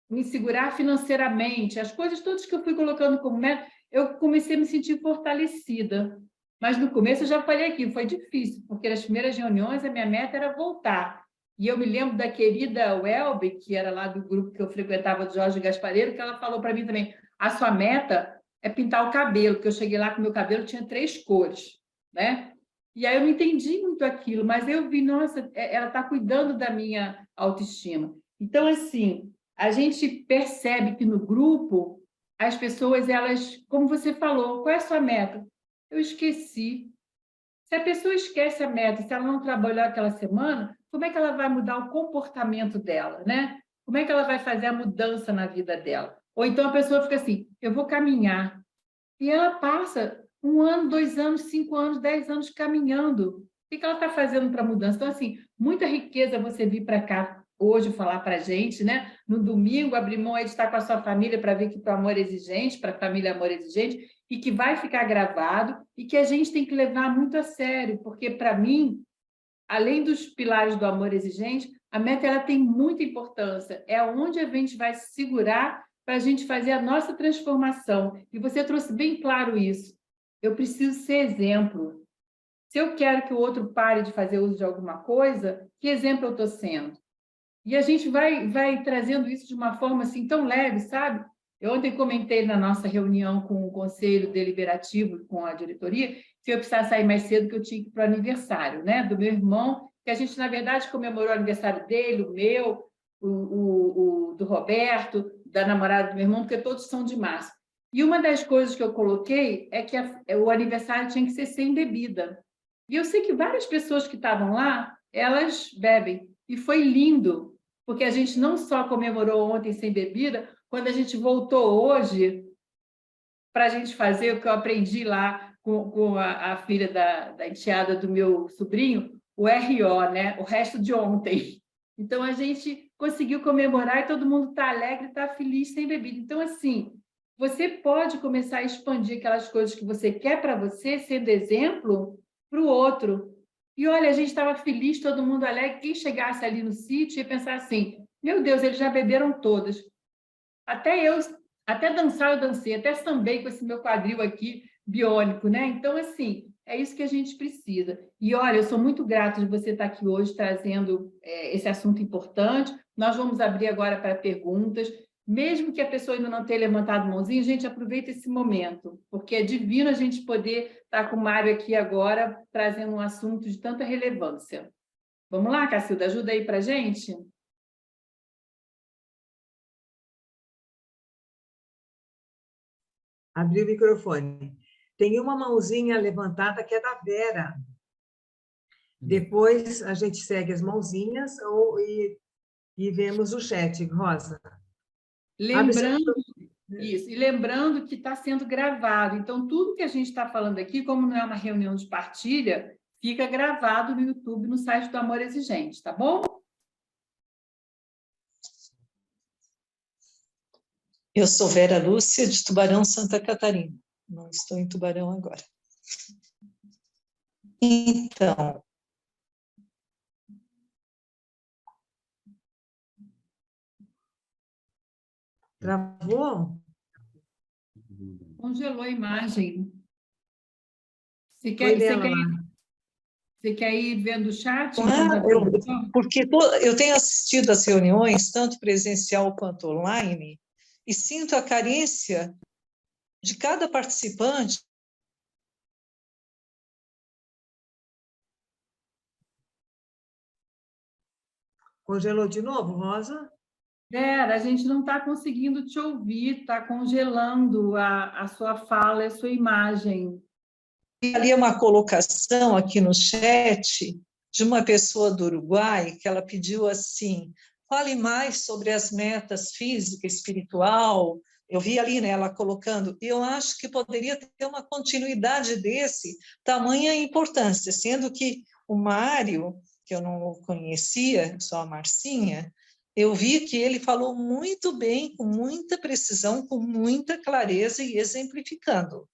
Speaker 1: me segurar financeiramente, as coisas todas que eu fui colocando como meta, eu comecei a me sentir fortalecida. Mas no começo eu já falei aqui, foi difícil, porque nas primeiras reuniões a minha meta era voltar. E eu me lembro da querida Welby, que era lá do grupo que eu frequentava, do Jorge Gaspareiro, que ela falou para mim também, a sua meta é pintar o cabelo, porque eu cheguei lá com o meu cabelo, tinha 3 cores, né? E aí eu não entendi muito aquilo, mas eu vi, nossa, ela está cuidando da minha autoestima. Então, assim, a gente percebe que no grupo, as pessoas, elas, como você falou, qual é a sua meta? Eu esqueci. Se a pessoa esquece a meta, se ela não trabalhou aquela semana, como é que ela vai mudar o comportamento dela, né? Como é que ela vai fazer a mudança na vida dela? Ou então a pessoa fica assim, eu vou caminhar. E ela passa 1 ano, 2 anos, 5 anos, 10 anos caminhando. O que ela está fazendo para a mudança? Então, assim, muita riqueza você vir para cá hoje falar para a gente, né? No domingo, abrir mão aí de estar com a sua família para ver que para o Amor Exigente, para a família Amor Exigente, e que vai ficar gravado e que a gente tem que levar muito a sério, porque, para mim, além dos pilares do amor exigente, a meta ela tem muita importância. É onde a gente vai se segurar para a gente fazer a nossa transformação. E você trouxe bem claro isso. Eu preciso ser exemplo. Se eu quero que o outro pare de fazer uso de alguma coisa, que exemplo eu estou sendo? E a gente vai trazendo isso de uma forma assim tão leve, sabe? Eu ontem comentei na nossa reunião com o Conselho Deliberativo, com a diretoria, se eu precisar sair mais cedo, que eu tinha que ir para o aniversário, né, do meu irmão, que a gente, na verdade, comemorou o aniversário dele, o meu, o do Roberto, da namorada do meu irmão, porque todos são de março. E uma das coisas que eu coloquei é que o aniversário tinha que ser sem bebida. E eu sei que várias pessoas que estavam lá, elas bebem. E foi lindo, porque a gente não só comemorou ontem sem bebida, quando a gente voltou hoje para a gente fazer o que eu aprendi lá com a filha da enteada do meu sobrinho, o RO, né? O resto de ontem. Então, a gente conseguiu comemorar e todo mundo está alegre, está feliz, sem bebida. Então, assim, você pode começar a expandir aquelas coisas que você quer para você, sendo exemplo para o outro. E, olha, a gente estava feliz, todo mundo alegre. Quem chegasse ali no sítio ia pensar assim, meu Deus, eles já beberam todas. Até dançar eu dancei, até sambei com esse meu quadril aqui, biônico, né? Então, assim, é isso que a gente precisa. E, olha, eu sou muito grata de você estar aqui hoje trazendo esse assunto importante. Nós vamos abrir agora para perguntas. Mesmo que a pessoa ainda não tenha levantado a mãozinha, a gente aproveita esse momento, porque é divino a gente poder estar com o Mário aqui agora, trazendo um assunto de tanta relevância. Vamos lá, Cacilda, ajuda aí para a gente?
Speaker 2: Abrir o microfone. Tem uma mãozinha levantada que é da Vera. Depois a gente segue as mãozinhas e vemos o chat, Rosa.
Speaker 1: Lembrando isso, e lembrando que está sendo gravado. Então, tudo que a gente está falando aqui, como não é uma reunião de partilha, fica gravado no YouTube, no site do Amor Exigente, tá bom?
Speaker 6: Eu sou Vera Lúcia, de Tubarão, Santa Catarina. Não estou em Tubarão agora. Então,
Speaker 2: travou?
Speaker 1: Congelou a imagem. Você
Speaker 2: Foi
Speaker 1: quer ir vendo o chat?
Speaker 6: porque eu tenho assistido às reuniões, tanto presencial quanto online, e sinto a carência de cada participante.
Speaker 2: Congelou de novo, Rosa?
Speaker 1: Vera, a gente não está conseguindo te ouvir, está congelando a sua fala e a sua imagem.
Speaker 6: Ali é uma colocação aqui no chat de uma pessoa do Uruguai, que ela pediu assim, fale mais sobre as metas física, espiritual. Eu vi ali, né, ela colocando, e eu acho que poderia ter uma continuidade desse, tamanha importância, sendo que o Mário, que eu não conhecia, só a Marcinha, eu vi que ele falou muito bem, com muita precisão, com muita clareza e exemplificando.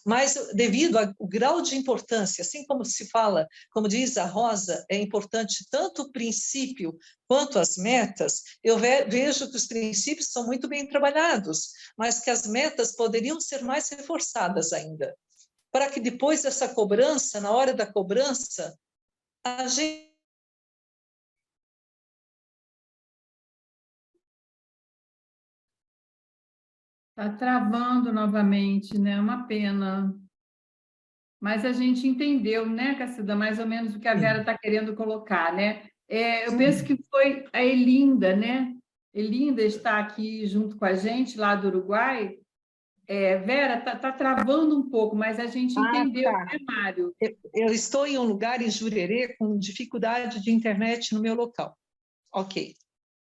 Speaker 6: Mas, devido ao grau de importância, assim como se fala, como diz a Rosa, é importante tanto o princípio quanto as metas, eu vejo que os princípios são muito bem trabalhados, mas que as metas poderiam ser mais reforçadas ainda, para que depois dessa cobrança, na hora da cobrança, a gente...
Speaker 1: Está travando novamente, né? Uma pena. Mas a gente entendeu, né, Cacilda, mais ou menos o que a Vera está querendo colocar, né? Eu penso que foi a Elinda, né? Elinda está aqui junto com a gente, lá do Uruguai. Vera, está travando um pouco, mas a gente entendeu,
Speaker 6: tá.
Speaker 1: né, Mário?
Speaker 6: Eu estou em um lugar em Jurerê com dificuldade de internet no meu local. Ok,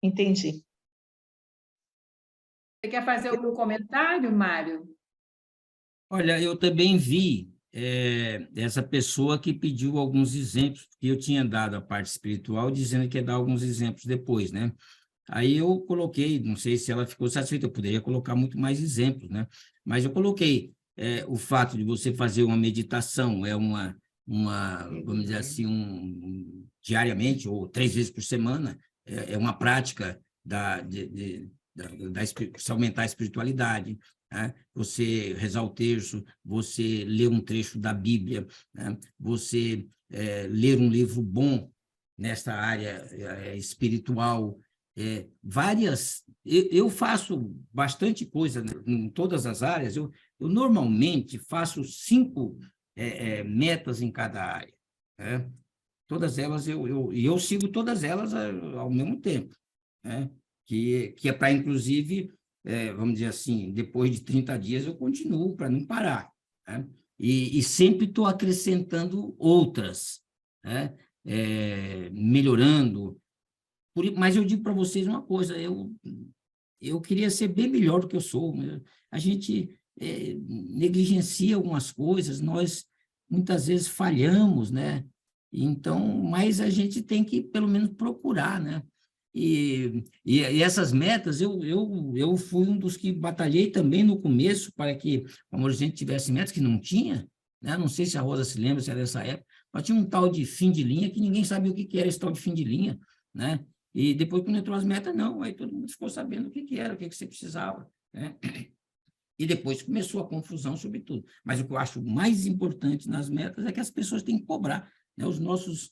Speaker 6: entendi.
Speaker 1: Você quer fazer algum comentário, Mário?
Speaker 5: Olha, eu também vi essa pessoa que pediu alguns exemplos, porque eu tinha dado a parte espiritual, dizendo que ia dar alguns exemplos depois, né? Aí eu coloquei, não sei se ela ficou satisfeita, eu poderia colocar muito mais exemplos, né? Mas eu coloquei o fato de você fazer uma meditação, vamos dizer assim, diariamente ou 3 vezes por semana, é uma prática de aumentar a espiritualidade, né? Você rezar o terço, você ler um trecho da Bíblia, né? Você ler um livro bom nessa área espiritual, eu faço bastante coisa, né, em todas as áreas. Eu normalmente faço 5 metas em cada área, né? todas elas, eu sigo todas elas ao mesmo tempo, né? Que é para, inclusive, vamos dizer assim, depois de 30 dias eu continuo para não parar, né? E sempre estou acrescentando outras, né? Melhorando. Mas eu digo para vocês uma coisa, eu queria ser bem melhor do que eu sou, né? A gente negligencia algumas coisas, nós muitas vezes falhamos, né? Então, mas a gente tem que, pelo menos, procurar, né? E essas metas, eu fui um dos que batalhei também no começo para que a gente tivesse metas que não tinha, né? Não sei se a Rosa se lembra, se era dessa época, mas tinha um tal de fim de linha que ninguém sabia o que era esse tal de fim de linha, né? E depois, quando entrou as metas, não, aí todo mundo ficou sabendo o que era, o que você precisava, né? E depois começou a confusão sobre tudo. Mas o que eu acho mais importante nas metas é que as pessoas têm que cobrar, né? Os nossos,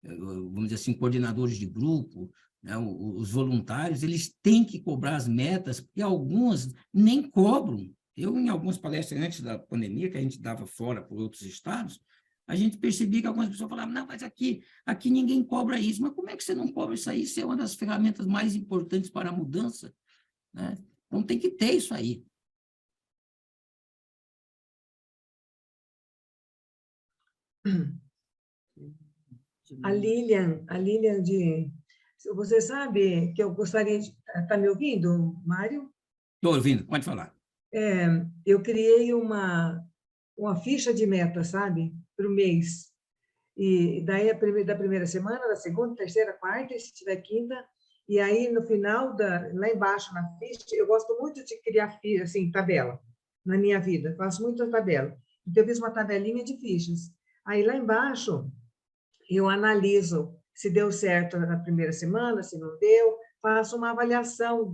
Speaker 5: vamos dizer assim, coordenadores de grupo, né? Os voluntários, eles têm que cobrar as metas, porque algumas nem cobram. Eu, em algumas palestras antes da pandemia, que a gente dava fora por outros estados, a gente percebia que algumas pessoas falavam, não, mas aqui ninguém cobra isso. Mas como é que você não cobra isso aí? Isso é uma das ferramentas mais importantes para a mudança, né? Então, tem que ter isso aí.
Speaker 2: A Lilian Você sabe que eu gostaria de... Está me ouvindo, Mário?
Speaker 5: Estou ouvindo, pode falar.
Speaker 2: Eu criei uma ficha de meta, sabe? Para o mês. E daí, da primeira semana, da segunda, terceira, quarta, e se tiver quinta. E aí, no final, lá embaixo na ficha, eu gosto muito de criar assim, tabela na minha vida. Faço muita tabela. Então, eu fiz uma tabelinha de fichas. Aí, lá embaixo, eu analiso se deu certo na primeira semana, se não deu, faço uma avaliação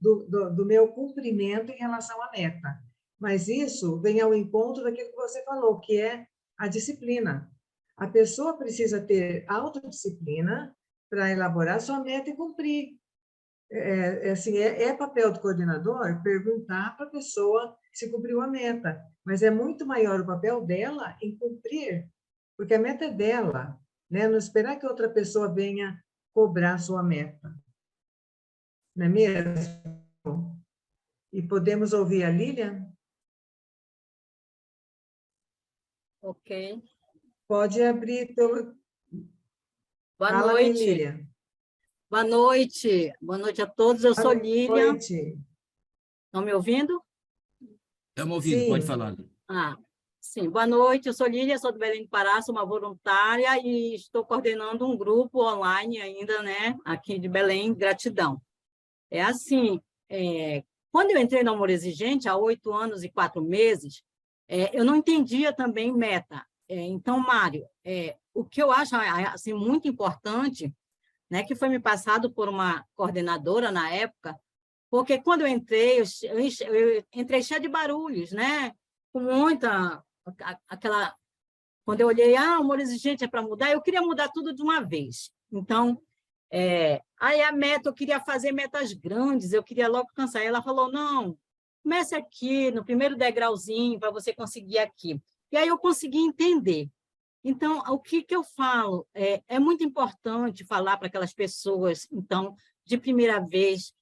Speaker 2: do meu cumprimento em relação à meta. Mas isso vem ao encontro daquilo que você falou, que é a disciplina. A pessoa precisa ter autodisciplina para elaborar sua meta e cumprir. Assim, papel do coordenador perguntar para a pessoa se cumpriu a meta, mas é muito maior o papel dela em cumprir, porque a meta é dela, né? Não esperar que outra pessoa venha cobrar sua meta. Não é mesmo? E podemos ouvir a Lilian?
Speaker 7: Ok.
Speaker 2: Pode abrir teu...
Speaker 7: Boa
Speaker 2: Fala,
Speaker 7: noite.
Speaker 2: Lilian.
Speaker 7: Boa noite. Boa noite a todos. Eu sou Lilian.
Speaker 2: Boa noite.
Speaker 7: Estão me ouvindo?
Speaker 5: Estamos ouvindo, pode falar.
Speaker 7: Sim. Boa noite. Eu sou Lilian, sou do Belém do Pará, sou uma voluntária e estou coordenando um grupo online ainda, né, aqui de Belém. Gratidão. É assim, quando eu entrei no Amor Exigente, há 8 anos e 4 meses, eu não entendia também meta. Então, Mário, o que eu acho assim, muito importante, né, que foi me passado por uma coordenadora na época, porque quando eu entrei, eu entrei cheia de barulhos, né, com muita, aquela... Quando eu olhei, Amor Exigente é para mudar, eu queria mudar tudo de uma vez. Então, aí a meta, eu queria fazer metas grandes, eu queria logo cansar. Ela falou, não, comece aqui, no primeiro degrauzinho, para você conseguir aqui. E aí eu consegui entender. Então, o que eu falo? É muito importante falar para aquelas pessoas, então, de primeira vez,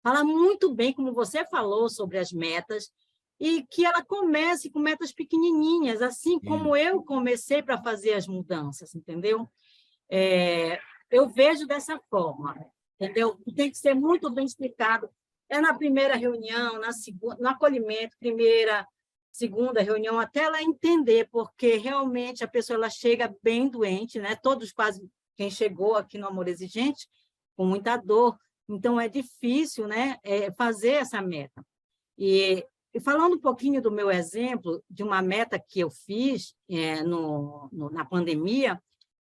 Speaker 7: falar muito bem, como você falou, sobre as metas, e que ela comece com metas pequenininhas, assim como eu comecei para fazer as mudanças, entendeu? Eu vejo dessa forma, entendeu? Tem que ser muito bem explicado. Na primeira reunião, na segunda, no acolhimento, primeira, segunda reunião, até ela entender, porque realmente a pessoa ela chega bem doente, né? Todos quase, quem chegou aqui no Amor Exigente, com muita dor, então é difícil, né, fazer essa meta. E falando um pouquinho do meu exemplo, de uma meta que eu fiz na pandemia,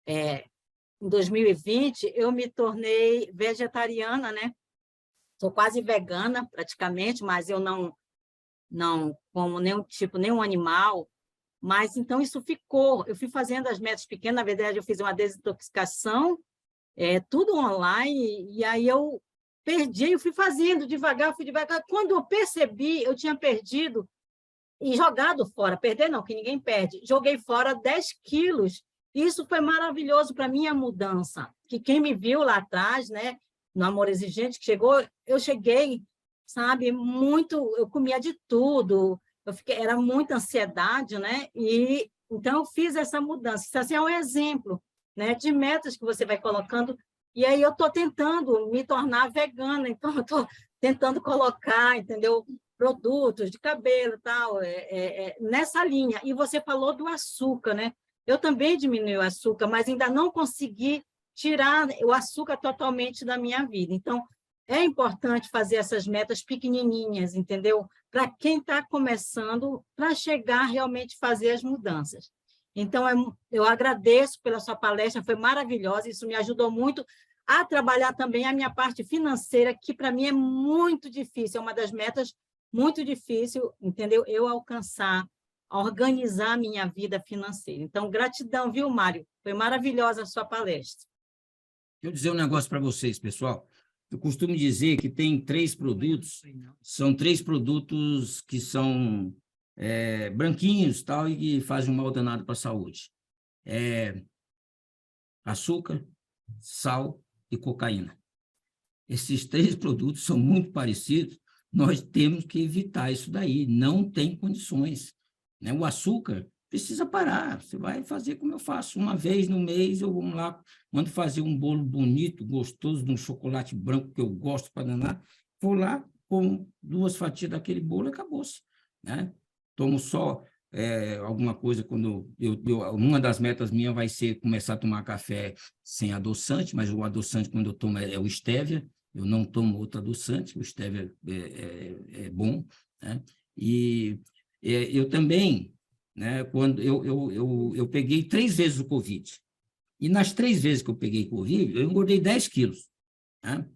Speaker 7: em 2020, eu me tornei vegetariana, né? Sou quase vegana, praticamente, mas eu não como nenhum animal, mas então isso ficou. Eu fui fazendo as metas pequenas, na verdade, eu fiz uma desintoxicação, tudo online, e aí eu perdi, eu fui fazendo devagar. Quando eu percebi, eu tinha perdido e jogado fora. Perder não, que ninguém perde. Joguei fora 10 quilos Isso foi maravilhoso para mim, a mudança. Que quem me viu lá atrás, né, no Amor Exigente, que chegou, eu cheguei, sabe, muito, eu comia de tudo, era muita ansiedade, né? E então eu fiz essa mudança. Isso assim é um exemplo, né, de metas que você vai colocando. E aí eu estou tentando me tornar vegana, então eu estou tentando colocar, entendeu? Produtos de cabelo e tal, nessa linha. E você falou do açúcar, né? Eu também diminui o açúcar, mas ainda não consegui tirar o açúcar totalmente da minha vida. Então, é importante fazer essas metas pequenininhas, entendeu? Para quem está começando, para chegar realmente a fazer as mudanças. Então, eu agradeço pela sua palestra, foi maravilhosa, isso me ajudou muito a trabalhar também a minha parte financeira, que para mim é muito difícil, é uma das metas muito difícil, entendeu? Eu alcançar, organizar a minha vida financeira. Então, gratidão, viu, Mário? Foi maravilhosa a sua palestra.
Speaker 5: Deixa eu dizer um negócio para vocês, pessoal. Eu costumo dizer que tem 3 produtos, são 3 produtos que são branquinhos tal, e que fazem um mal danado para a saúde. Açúcar, sal e cocaína. Esses 3 produtos são muito parecidos, nós temos que evitar isso daí, não tem condições, né? O açúcar precisa parar, você vai fazer como eu faço, uma vez no mês eu vou lá, mando fazer um bolo bonito, gostoso, de um chocolate branco que eu gosto para danar, vou lá, como 2 fatias daquele bolo e acabou-se, né? Tomo só alguma coisa quando uma das metas minhas vai ser começar a tomar café sem adoçante, mas o adoçante quando eu tomo é o stevia, eu não tomo outro adoçante, o stevia é bom, né? E eu também, né, quando eu peguei 3 vezes o Covid, e nas 3 vezes que eu peguei Covid, eu engordei 10 quilos, né?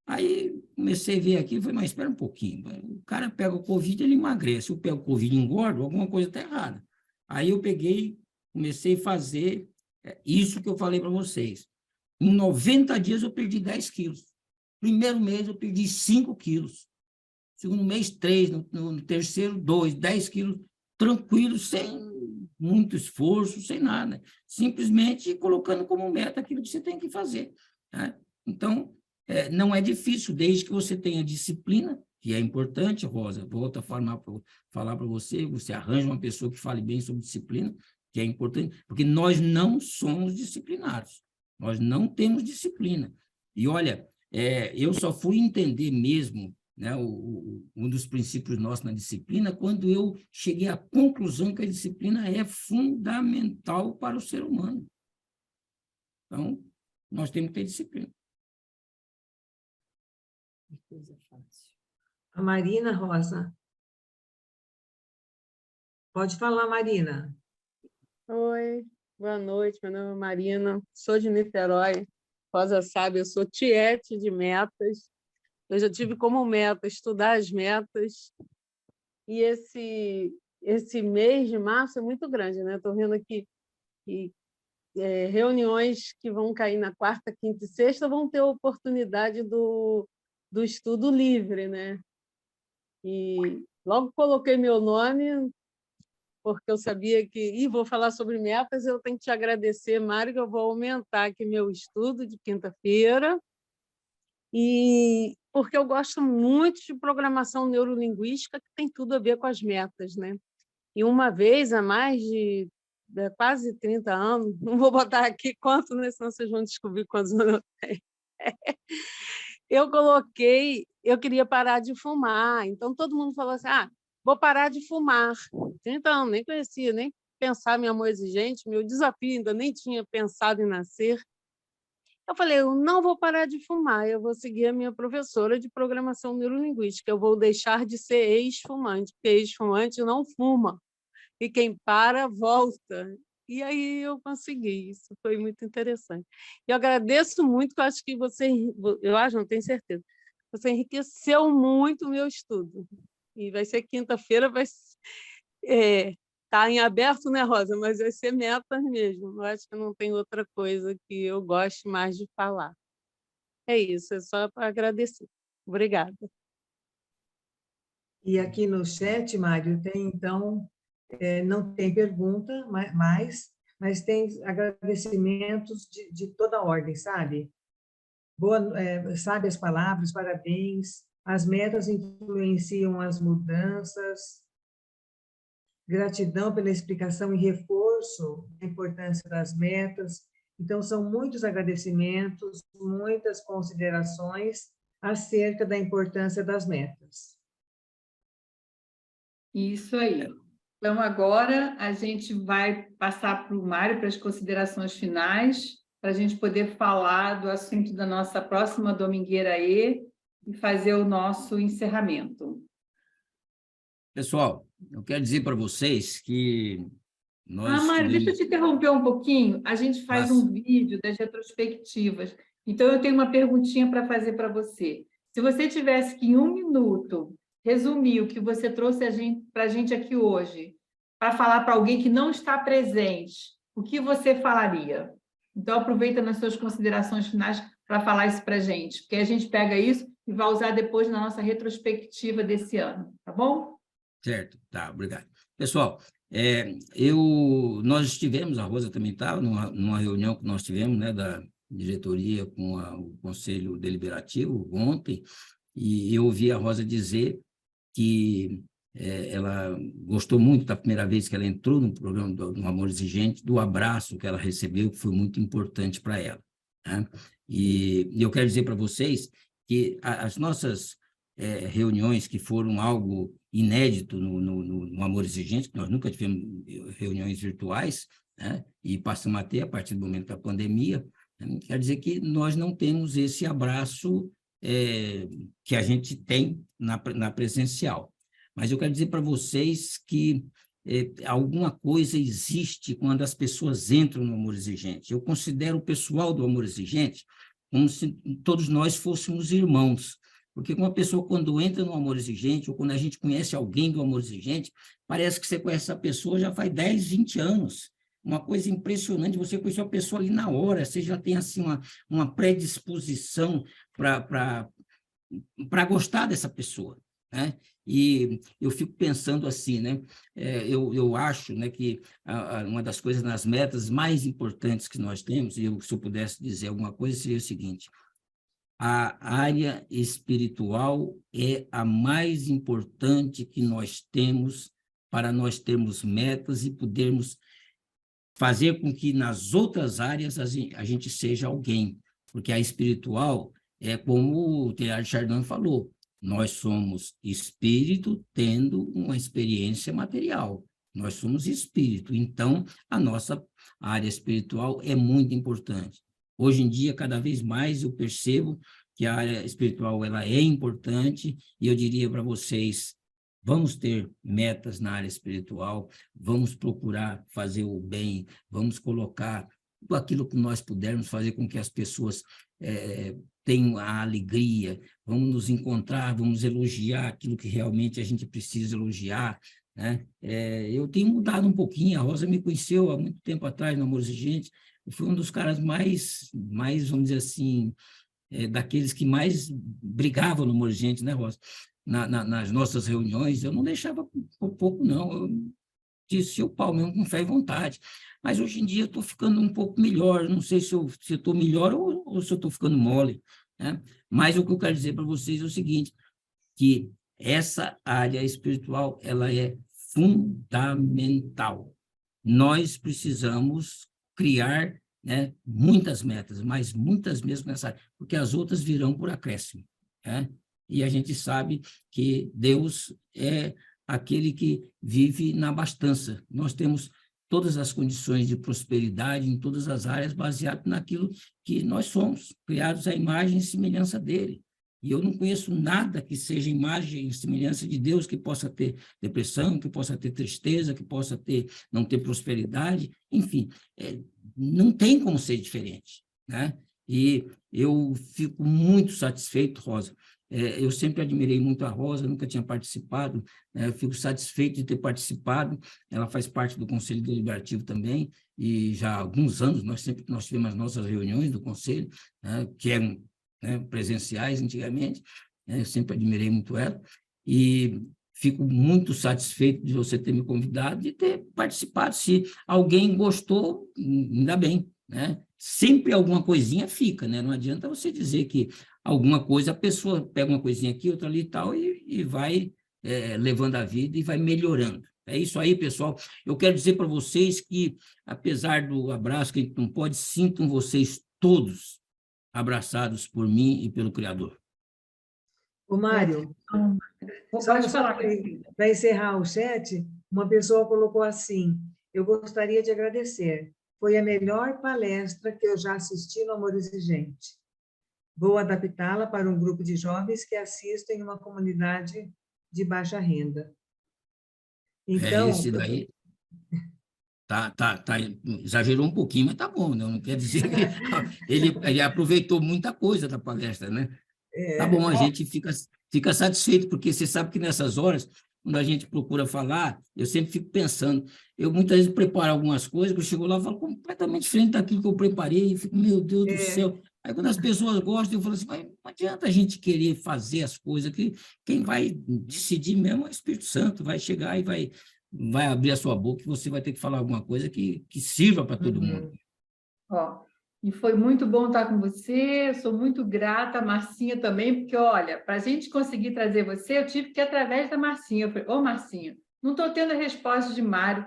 Speaker 5: Aí comecei a ver aqui, falei, mas espera um pouquinho, o cara pega o Covid, ele emagrece, eu pego o Covid e engordo, alguma coisa está errada. Aí eu comecei a fazer isso que eu falei para vocês. Em 90 dias eu perdi 10 quilos. Primeiro mês eu perdi 5 quilos. Segundo mês, 3. No terceiro, 2. 10 quilos tranquilo, sem muito esforço, sem nada. Simplesmente colocando como meta aquilo que você tem que fazer, né? Então, não é difícil, desde que você tenha disciplina, que é importante, Rosa. Volto a falar para você, você arranja uma pessoa que fale bem sobre disciplina, que é importante, porque nós não somos disciplinados. Nós não temos disciplina. E, olha, eu só fui entender mesmo, né, um dos princípios nossos na disciplina, quando eu cheguei à conclusão que a disciplina é fundamental para o ser humano. Então, nós temos que ter disciplina.
Speaker 2: A Marina Rosa. Pode falar, Marina.
Speaker 4: Oi, boa noite, meu nome é Marina, sou de Niterói. Rosa sabe, eu sou tiete de metas. Eu já tive como meta estudar as metas. E esse mês de março é muito grande, né? Estou vendo aqui que reuniões que vão cair na quarta, quinta e sexta vão ter oportunidade do estudo livre, né? E logo coloquei meu nome, porque eu sabia que... vou falar sobre metas, eu tenho que te agradecer, Mário, que eu vou aumentar aqui meu estudo de quinta-feira, e porque eu gosto muito de programação neurolinguística, que tem tudo a ver com as metas, né? E uma vez, há mais de quase 30 anos, não vou botar aqui quanto, né? Senão vocês vão descobrir quantos anos eu tenho. Eu queria parar de fumar, então todo mundo falou assim, vou parar de fumar. 30 anos, nem conhecia, nem pensava em Amor Exigente, meu desafio ainda nem tinha pensado em nascer. Eu falei, eu não vou parar de fumar, eu vou seguir a minha professora de programação neurolinguística, eu vou deixar de ser ex-fumante, porque ex-fumante não fuma, e quem para, volta. E aí eu consegui, isso foi muito interessante. Eu agradeço muito, que eu acho que não tenho certeza, você enriqueceu muito o meu estudo. E vai ser quinta-feira, tá em aberto, né, Rosa? Mas vai ser metas mesmo. Eu acho que não tem outra coisa que eu goste mais de falar. É isso, é só para agradecer. Obrigada.
Speaker 2: E aqui no chat, Mário, tem, então, não tem pergunta, mas mas tem agradecimentos de toda ordem, sabe? Sabe as palavras, parabéns, as metas influenciam as mudanças, gratidão pela explicação e reforço da importância das metas. Então, são muitos agradecimentos, muitas considerações acerca da importância das metas.
Speaker 1: Isso aí. Então, agora a gente vai passar para o Mário para as considerações finais, para a gente poder falar do assunto da nossa próxima Domingueira E e fazer o nosso encerramento.
Speaker 5: Pessoal, eu quero dizer para vocês que nós
Speaker 1: Mário, deixa eu te interromper um pouquinho. A gente faz um vídeo das retrospectivas. Então, eu tenho uma perguntinha para fazer para você. Se você tivesse que, em 1 minuto, resumir o que você trouxe para a gente aqui hoje, para falar para alguém que não está presente, o que você falaria? Então, aproveita nas suas considerações finais para falar isso para a gente, porque a gente pega isso e vai usar depois na nossa retrospectiva desse ano, tá bom?
Speaker 5: Certo, tá, obrigado. Pessoal, nós estivemos, a Rosa também estava, numa reunião que nós tivemos, né, da diretoria com o Conselho Deliberativo ontem, e eu ouvi a Rosa dizer que ela gostou muito da primeira vez que ela entrou no programa do Amor Exigente, do abraço que ela recebeu, que foi muito importante para ela, né? E eu quero dizer para vocês que as nossas reuniões que foram algo inédito no Amor Exigente, que nós nunca tivemos reuniões virtuais, né? E passamos a ter a partir do momento da pandemia, né? Quer dizer que nós não temos esse abraço que a gente tem na presencial. Mas eu quero dizer para vocês que alguma coisa existe quando as pessoas entram no Amor Exigente. Eu considero o pessoal do Amor Exigente como se todos nós fôssemos irmãos, porque uma pessoa, quando entra no Amor Exigente, ou quando a gente conhece alguém do Amor Exigente, parece que você conhece essa pessoa já faz 10, 20 anos. Uma coisa impressionante, você conheceu a pessoa ali na hora, você já tem assim, uma predisposição para gostar dessa pessoa, né? E eu fico pensando assim, né? Eu acho, né, que uma das coisas nas metas mais importantes que nós temos, e se eu pudesse dizer alguma coisa, seria o seguinte: a área espiritual é a mais importante que nós temos para nós termos metas e podermos fazer com que nas outras áreas a gente seja alguém, porque a espiritual é como o Teilhard de Chardin falou, nós somos espírito tendo uma experiência material, nós somos espírito, então a nossa área espiritual é muito importante. Hoje em dia, cada vez mais eu percebo que a área espiritual ela é importante, e eu diria para vocês, vamos ter metas na área espiritual, vamos procurar fazer o bem, vamos colocar tudo aquilo que nós pudermos fazer com que as pessoas tenham a alegria, vamos nos encontrar, vamos elogiar aquilo que realmente a gente precisa elogiar, né? Eu tenho mudado um pouquinho, a Rosa me conheceu há muito tempo atrás no Amor Exigente, eu fui um dos caras mais vamos dizer assim, daqueles que mais brigavam no Amor Exigente, né, Rosa? Nas nossas reuniões, eu não deixava por pouco, não, eu disse o pau mesmo com fé e vontade, mas hoje em dia eu estou ficando um pouco melhor, não sei se eu estou melhor ou se eu estou ficando mole, né? Mas o que eu quero dizer para vocês é o seguinte, que essa área espiritual, ela é fundamental. Nós precisamos criar, né, muitas metas, mas muitas mesmo nessa área, porque as outras virão por acréscimo, né? E a gente sabe que Deus é aquele que vive na abastança. Nós temos todas as condições de prosperidade em todas as áreas, baseado naquilo que nós somos, criados à imagem e semelhança dele. E eu não conheço nada que seja imagem e semelhança de Deus, que possa ter depressão, que possa ter tristeza, que possa não ter prosperidade, enfim, não tem como ser diferente, né? E eu fico muito satisfeito, Rosa. Eu sempre admirei muito a Rosa, nunca tinha participado, eu fico satisfeito de ter participado, ela faz parte do Conselho Deliberativo também, e já há alguns anos nós tivemos as nossas reuniões do Conselho, né, que eram, né, presenciais antigamente, eu sempre admirei muito ela, e fico muito satisfeito de você ter me convidado e ter participado. Se alguém gostou, ainda bem, né? Sempre alguma coisinha fica, né? Não adianta você dizer que alguma coisa, a pessoa pega uma coisinha aqui, outra ali e tal, e vai levando a vida e vai melhorando. É isso aí, pessoal. Eu quero dizer para vocês que, apesar do abraço que a gente não pode, sintam vocês todos abraçados por mim e pelo Criador.
Speaker 2: Ô, Mário,
Speaker 1: Pode falar.
Speaker 2: para encerrar o chat, uma pessoa colocou assim: eu gostaria de agradecer. Foi a melhor palestra que eu já assisti no Amor Exigente. Vou adaptá-la para um grupo de jovens que assistem uma comunidade de baixa renda. Então,
Speaker 5: Esse daí exagerou um pouquinho, mas tá bom, né? Não quer dizer que ele aproveitou muita coisa da palestra, né? Tá bom, a gente fica satisfeito, porque você sabe que nessas horas, quando a gente procura falar, eu sempre fico pensando, eu muitas vezes preparo algumas coisas, que eu chego lá e falo completamente diferente daquilo que eu preparei, e fico, meu Deus do céu. Aí quando as pessoas gostam, eu falo assim, mas não adianta a gente querer fazer as coisas, que quem vai decidir mesmo é o Espírito Santo, vai chegar e vai abrir a sua boca, e você vai ter que falar alguma coisa que sirva para todo mundo.
Speaker 1: Ó, e foi muito bom estar com você, eu sou muito grata, a Marcinha também, porque, olha, para a gente conseguir trazer você, eu tive que ir através da Marcinha. Eu falei, ô, Marcinha, não estou tendo a resposta de Mário.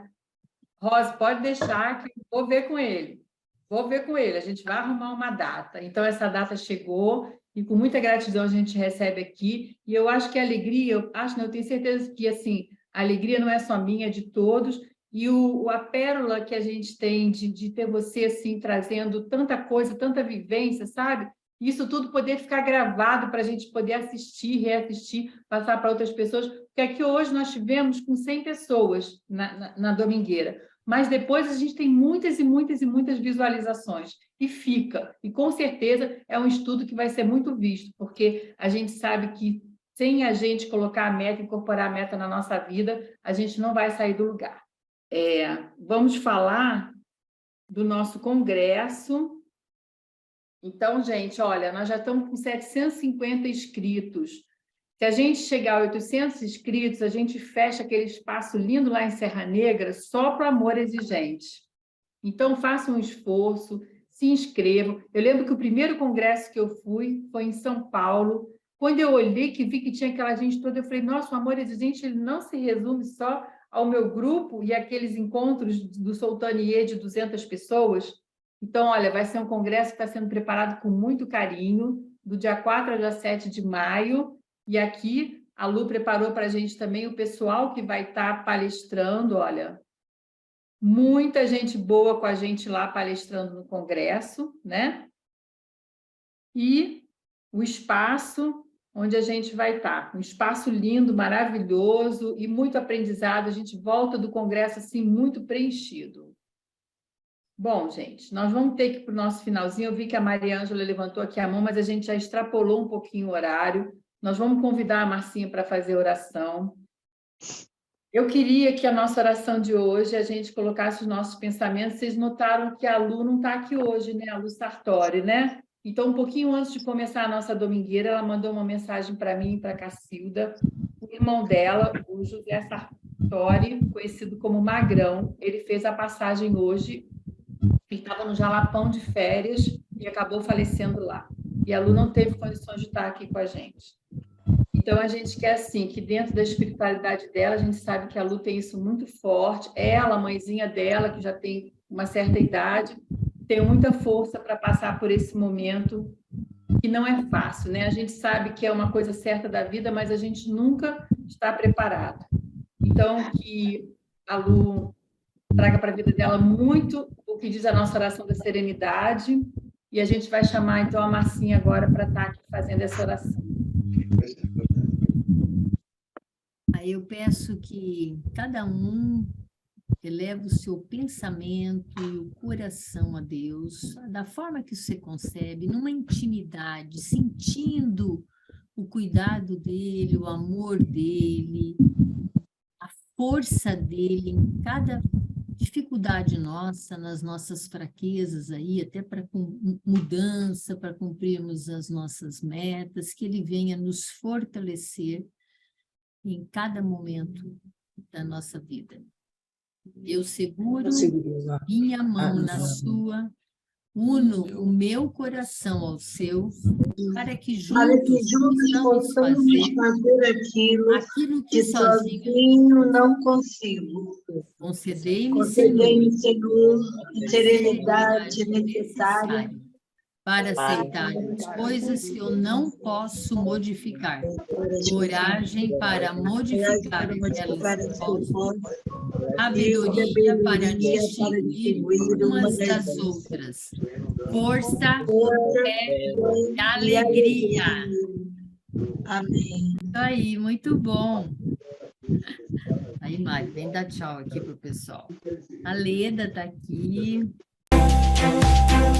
Speaker 1: Rosa, pode deixar que eu vou ver com ele. Vou ver com ele, a gente vai arrumar uma data. Então, essa data chegou e com muita gratidão a gente recebe aqui. E eu acho que a alegria, eu tenho certeza que, assim, a alegria não é só minha, é de todos. E a pérola que a gente tem de ter você, assim, trazendo tanta coisa, tanta vivência, sabe? Isso tudo poder ficar gravado para a gente poder assistir, reassistir, passar para outras pessoas. Porque aqui hoje nós tivemos com 100 pessoas na Domingueira. Mas depois a gente tem muitas e muitas e muitas visualizações. E fica. E com certeza é um estudo que vai ser muito visto, porque a gente sabe que sem a gente colocar a meta, incorporar a meta na nossa vida, a gente não vai sair do lugar. Vamos falar do nosso congresso. Então, gente, olha, nós já estamos com 750 inscritos. Se a gente chegar a 800 inscritos, a gente fecha aquele espaço lindo lá em Serra Negra só para o Amor Exigente. Então, façam um esforço, se inscrevam. Eu lembro que o primeiro congresso que eu fui foi em São Paulo. Quando eu olhei, que vi que tinha aquela gente toda, eu falei, nossa, o Amor Exigente ele não se resume só ao meu grupo e aqueles encontros do Soltanier de 200 pessoas. Então, olha, vai ser um congresso que está sendo preparado com muito carinho, do dia 4 ao dia 7 de maio. E aqui a Lu preparou para a gente também o pessoal que vai estar palestrando, olha, muita gente boa com a gente lá palestrando no congresso, né? E o espaço onde a gente vai estar, um espaço lindo, maravilhoso e muito aprendizado. A gente volta do congresso assim muito preenchido. Bom, gente, nós vamos ter que ir para o nosso finalzinho. Eu vi que a Maria Ângela levantou aqui a mão, mas a gente já extrapolou um pouquinho o horário. Nós vamos convidar a Marcinha para fazer oração. Eu queria que a nossa oração de hoje, a gente colocasse os nossos pensamentos. Vocês notaram que a Lu não está aqui hoje, né? A Lu Sartori, né? Então, um pouquinho antes de começar a nossa domingueira, ela mandou uma mensagem para mim e para a Cacilda. O irmão dela, o José Sartori, conhecido como Magrão, ele fez a passagem hoje. Ele estava no Jalapão de férias e acabou falecendo lá. E a Lu não teve condições de estar aqui com a gente. Então, a gente quer, assim, que dentro da espiritualidade dela, a gente sabe que a Lu tem isso muito forte. Ela, a mãezinha dela, que já tem uma certa idade, tem muita força para passar por esse momento que não é fácil, né? A gente sabe que é uma coisa certa da vida, mas a gente nunca está preparado. Então, que a Lu traga para a vida dela muito o que diz a nossa oração da serenidade, e a gente vai chamar, então, a Marcinha agora para estar aqui fazendo essa oração.
Speaker 3: Aí eu peço que cada um eleve o seu pensamento e o coração a Deus, da forma que você concebe, numa intimidade, sentindo o cuidado dele, o amor dele, a força dele em cada dificuldade nossa, nas nossas fraquezas aí, até para mudança, para cumprirmos as nossas metas, que ele venha nos fortalecer em cada momento da nossa vida. Eu seguro minha mão na sua, uno o meu coração ao seu, para que juntos possamos fazer aquilo que sozinho
Speaker 8: não consigo.
Speaker 3: Concedei-me,
Speaker 8: Concedei-me,
Speaker 3: Senhor,
Speaker 8: Senhor, serenidade necessária
Speaker 3: para aceitar as coisas que eu não posso modificar, coragem para modificar o que elas posso, sabedoria para distinguir umas das outras, força, fé e alegria.
Speaker 8: Amém.
Speaker 3: Isso aí, muito bom. Aí, Mari, vem dar tchau aqui para o pessoal. A Leda está aqui.